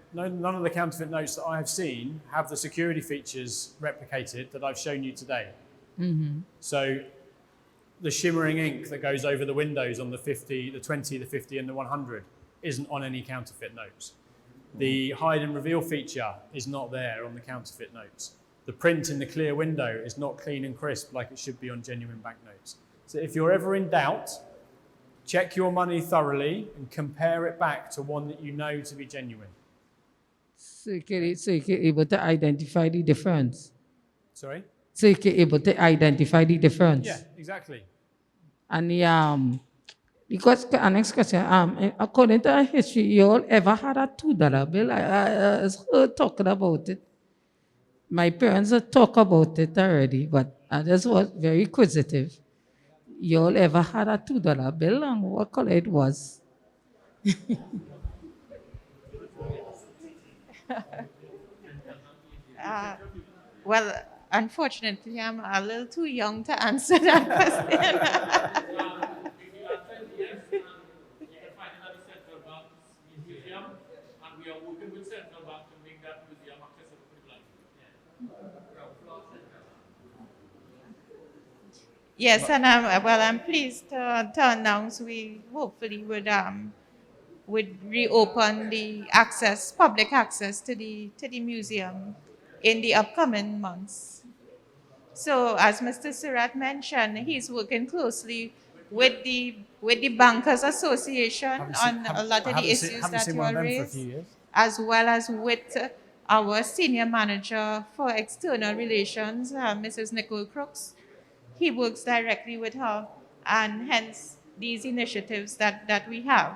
Speaker 3: notes that I have seen have the security features replicated that I've shown you today.
Speaker 12: Mm-hmm.
Speaker 3: So the shimmering ink that goes over the windows on the 50, the 20, the 50, and the 100 isn't on any counterfeit notes. The hide and reveal feature is not there on the counterfeit notes. The print in the clear window is not clean and crisp like it should be on genuine banknotes. So if you're ever in doubt, check your money thoroughly and compare it back to one that you know to be genuine.
Speaker 12: So you can able to identify the difference.
Speaker 3: Sorry?
Speaker 12: So you can able to identify the difference.
Speaker 3: Yeah, exactly.
Speaker 12: And because our next question, according to our history, you all ever had a $2 bill? I heard talking about it. My parents had talked about it already, but I just was very inquisitive. You all ever had a $2 bill, and what color it was?
Speaker 1: Well, unfortunately, I'm a little too young to answer that question. Yes, and I'm pleased to announce we hopefully would reopen the public access to the museum in the upcoming months. So, as Mr. Surratt mentioned, he's working closely with the Bankers Association on a lot of the issues that you all raised, as well as with our senior manager for external relations, Mrs. Nicole Crooks. He works directly with her, and hence these initiatives that we have.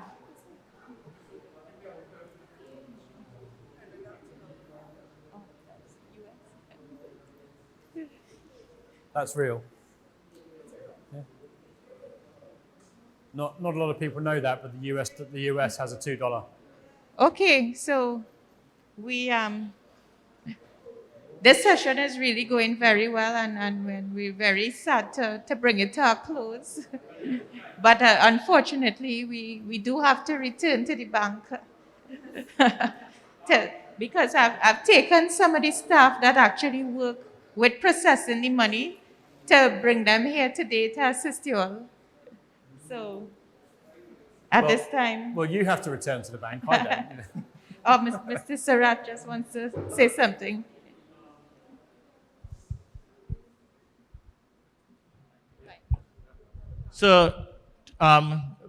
Speaker 3: That's real. Yeah. Not a lot of people know that, but the US has a $2.
Speaker 1: Okay, so we this session is really going very well, and we're very sad to bring it to a close. But unfortunately, we do have to return to the bank because I've taken some of the staff that actually work with processing the money to bring them here today to assist you all. So at this time.
Speaker 3: Well, you have to return to the bank. I don't.
Speaker 1: Oh, Mr. Surratt just wants to say something.
Speaker 2: So,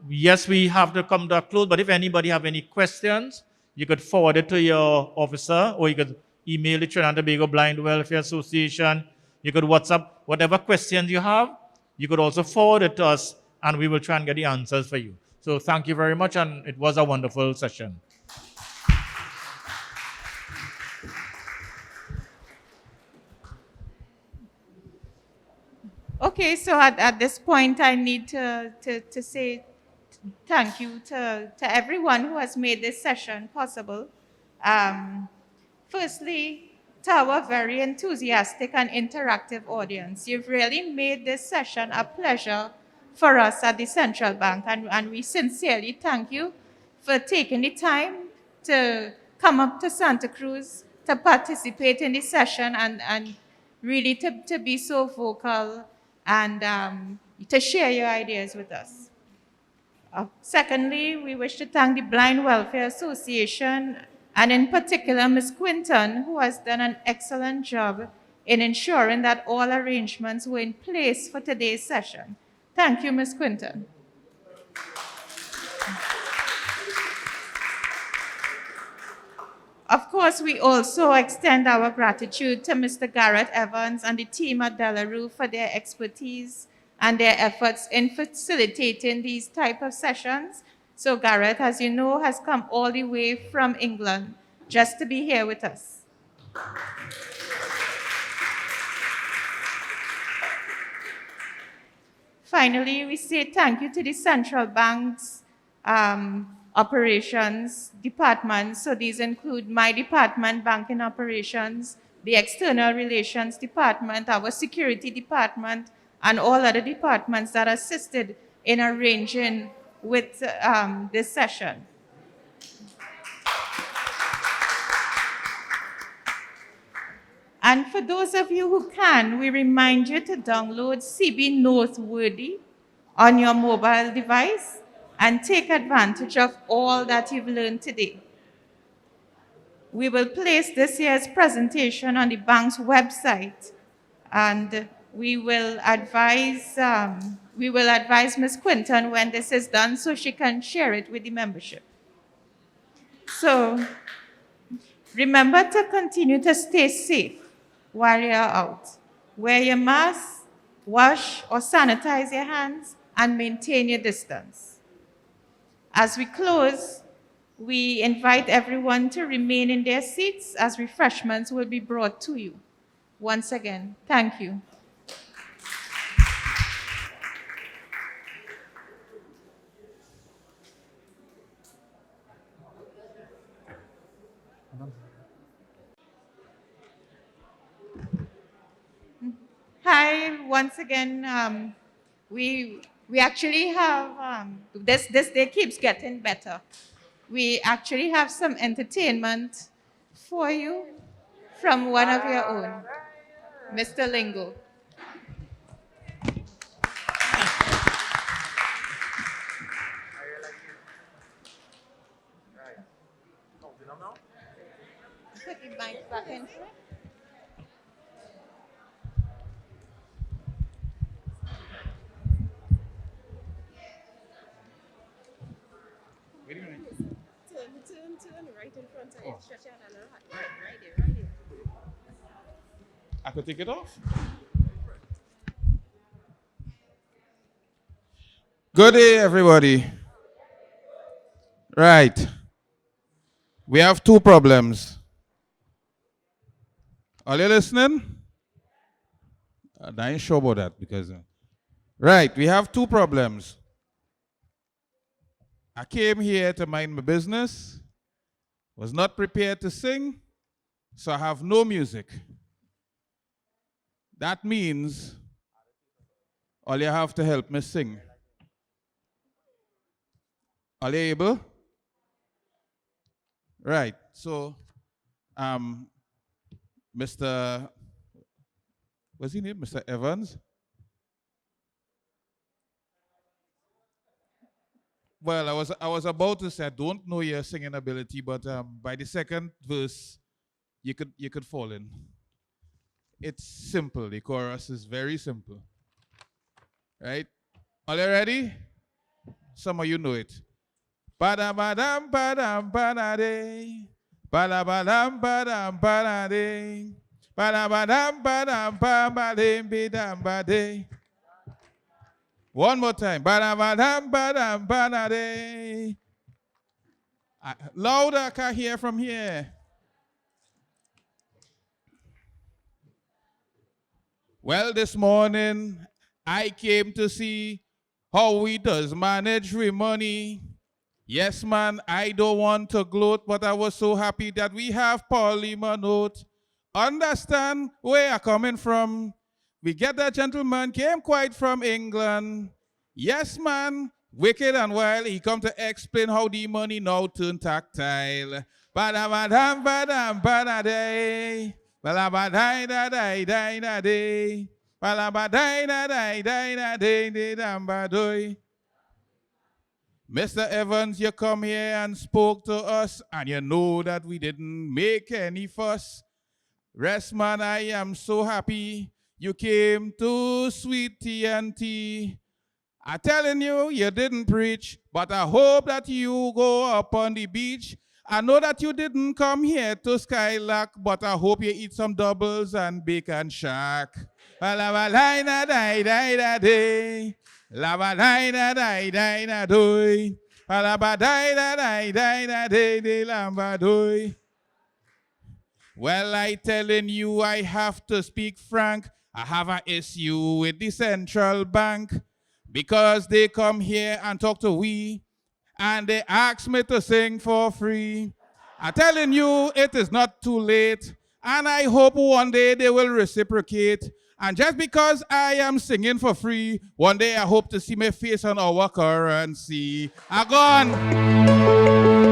Speaker 2: yes, we have to come to a close, but if anybody have any questions, you could forward it to your officer, or you could email the Trinidad and Tobago Blind Welfare Association. You could WhatsApp whatever questions you have. You could also forward it to us, and we will try and get the answers for you. So thank you very much, and it was a wonderful session.
Speaker 1: Okay. Okay, so at this point, I need to say thank you to everyone who has made this session possible. Um, Firstly, to our very enthusiastic and interactive audience, you've really made this session a pleasure for us at the Central Bank, and we sincerely thank you for taking the time to come up to Santa Cruz to participate in the session and really to be so vocal and to share your ideas with us. Secondly, we wish to thank the Blind Welfare Association and in particular Ms. Quinton, who has done an excellent job in ensuring that all arrangements were in place for today's session. Thank you, Ms. Quinton. Of course, we also extend our gratitude to Mr. Garrett Evans and the team at Delarue for their expertise and their efforts in facilitating these type of sessions. So Garrett, as you know, has come all the way from England just to be here with us. Finally, we say thank you to the Central Bank's operations departments. So these include my department, banking operations, the external relations department, our security department, and all other departments that assisted in arranging with this session. And for those of you who can, we remind you to download CB Noteworthy on your mobile device and take advantage of all that you've learned today. We will place this year's presentation on the bank's website, and we will advise Ms. Quinton when this is done so she can share it with the membership. So remember to continue to stay safe while you're out. Wear your mask, wash or sanitize your hands, and maintain your distance. As we close, we invite everyone to remain in their seats as refreshments will be brought to you. Once again, thank you. Hi, once again. We actually have this day keeps getting better. We actually have some entertainment for you from one of your own, Mr. Lingo. Put the mic back in. Turn right in front of you. Stretch out a little. Right there.
Speaker 13: I could take it off. Good day, everybody. Right. We have two problems. Are you listening? I ain't sure about that because. Right, we have two problems. I came here to mind my business, was not prepared to sing, so I have no music. That means all you have to help me sing. Are you able? Right, so Mr. What's his name? Mr. Evans? Well, I was about to say I don't know your singing ability, but by the second verse, you could fall in. It's simple. The chorus is very simple. Right? Are you ready? Some of you know it. Badam badam badade. Badam badam badade. Badam badam badam bidam bade. One more time. Badam badam badade. Louder, I can't hear from here. Well, this morning I came to see how we does manage with money. Yes, man, I don't want to gloat, but I was so happy that we have polymer note. Understand where I'm coming from? We get that gentleman came quite from England. Yes, man, wicked and wild. He come to explain how the money now turn tactile. Ba-da-ba-dam, ba-dam, ba-da-day. Ba-la-ba-day-da-day-day-da-day. Ba-la-ba-day-da-day-day-da-day-day-dam-ba-doy. Mr. Evans, you come here and spoke to us, and you know that we didn't make any fuss. Rest, man, I am so happy you came to Sweet TNT. I'm telling you, you didn't preach, but I hope that you go up on the beach. I know that you didn't come here to Skylark, but I hope you eat some doubles and bacon shack. Ba-la-ba-dai-da-dai-da-dai. La-ba-dai-da-dai-da-dai-doy. Ba-la-ba-dai-da-dai-da-dai-dai-lamba-doy. Well, I telling you, I have to speak frank. I have an issue with the central bank because they come here and talk to we and they ask me to sing for free. I'm telling you, it is not too late, and I hope one day they will reciprocate. And just because I am singing for free, one day I hope to see my face on our currency. I gone.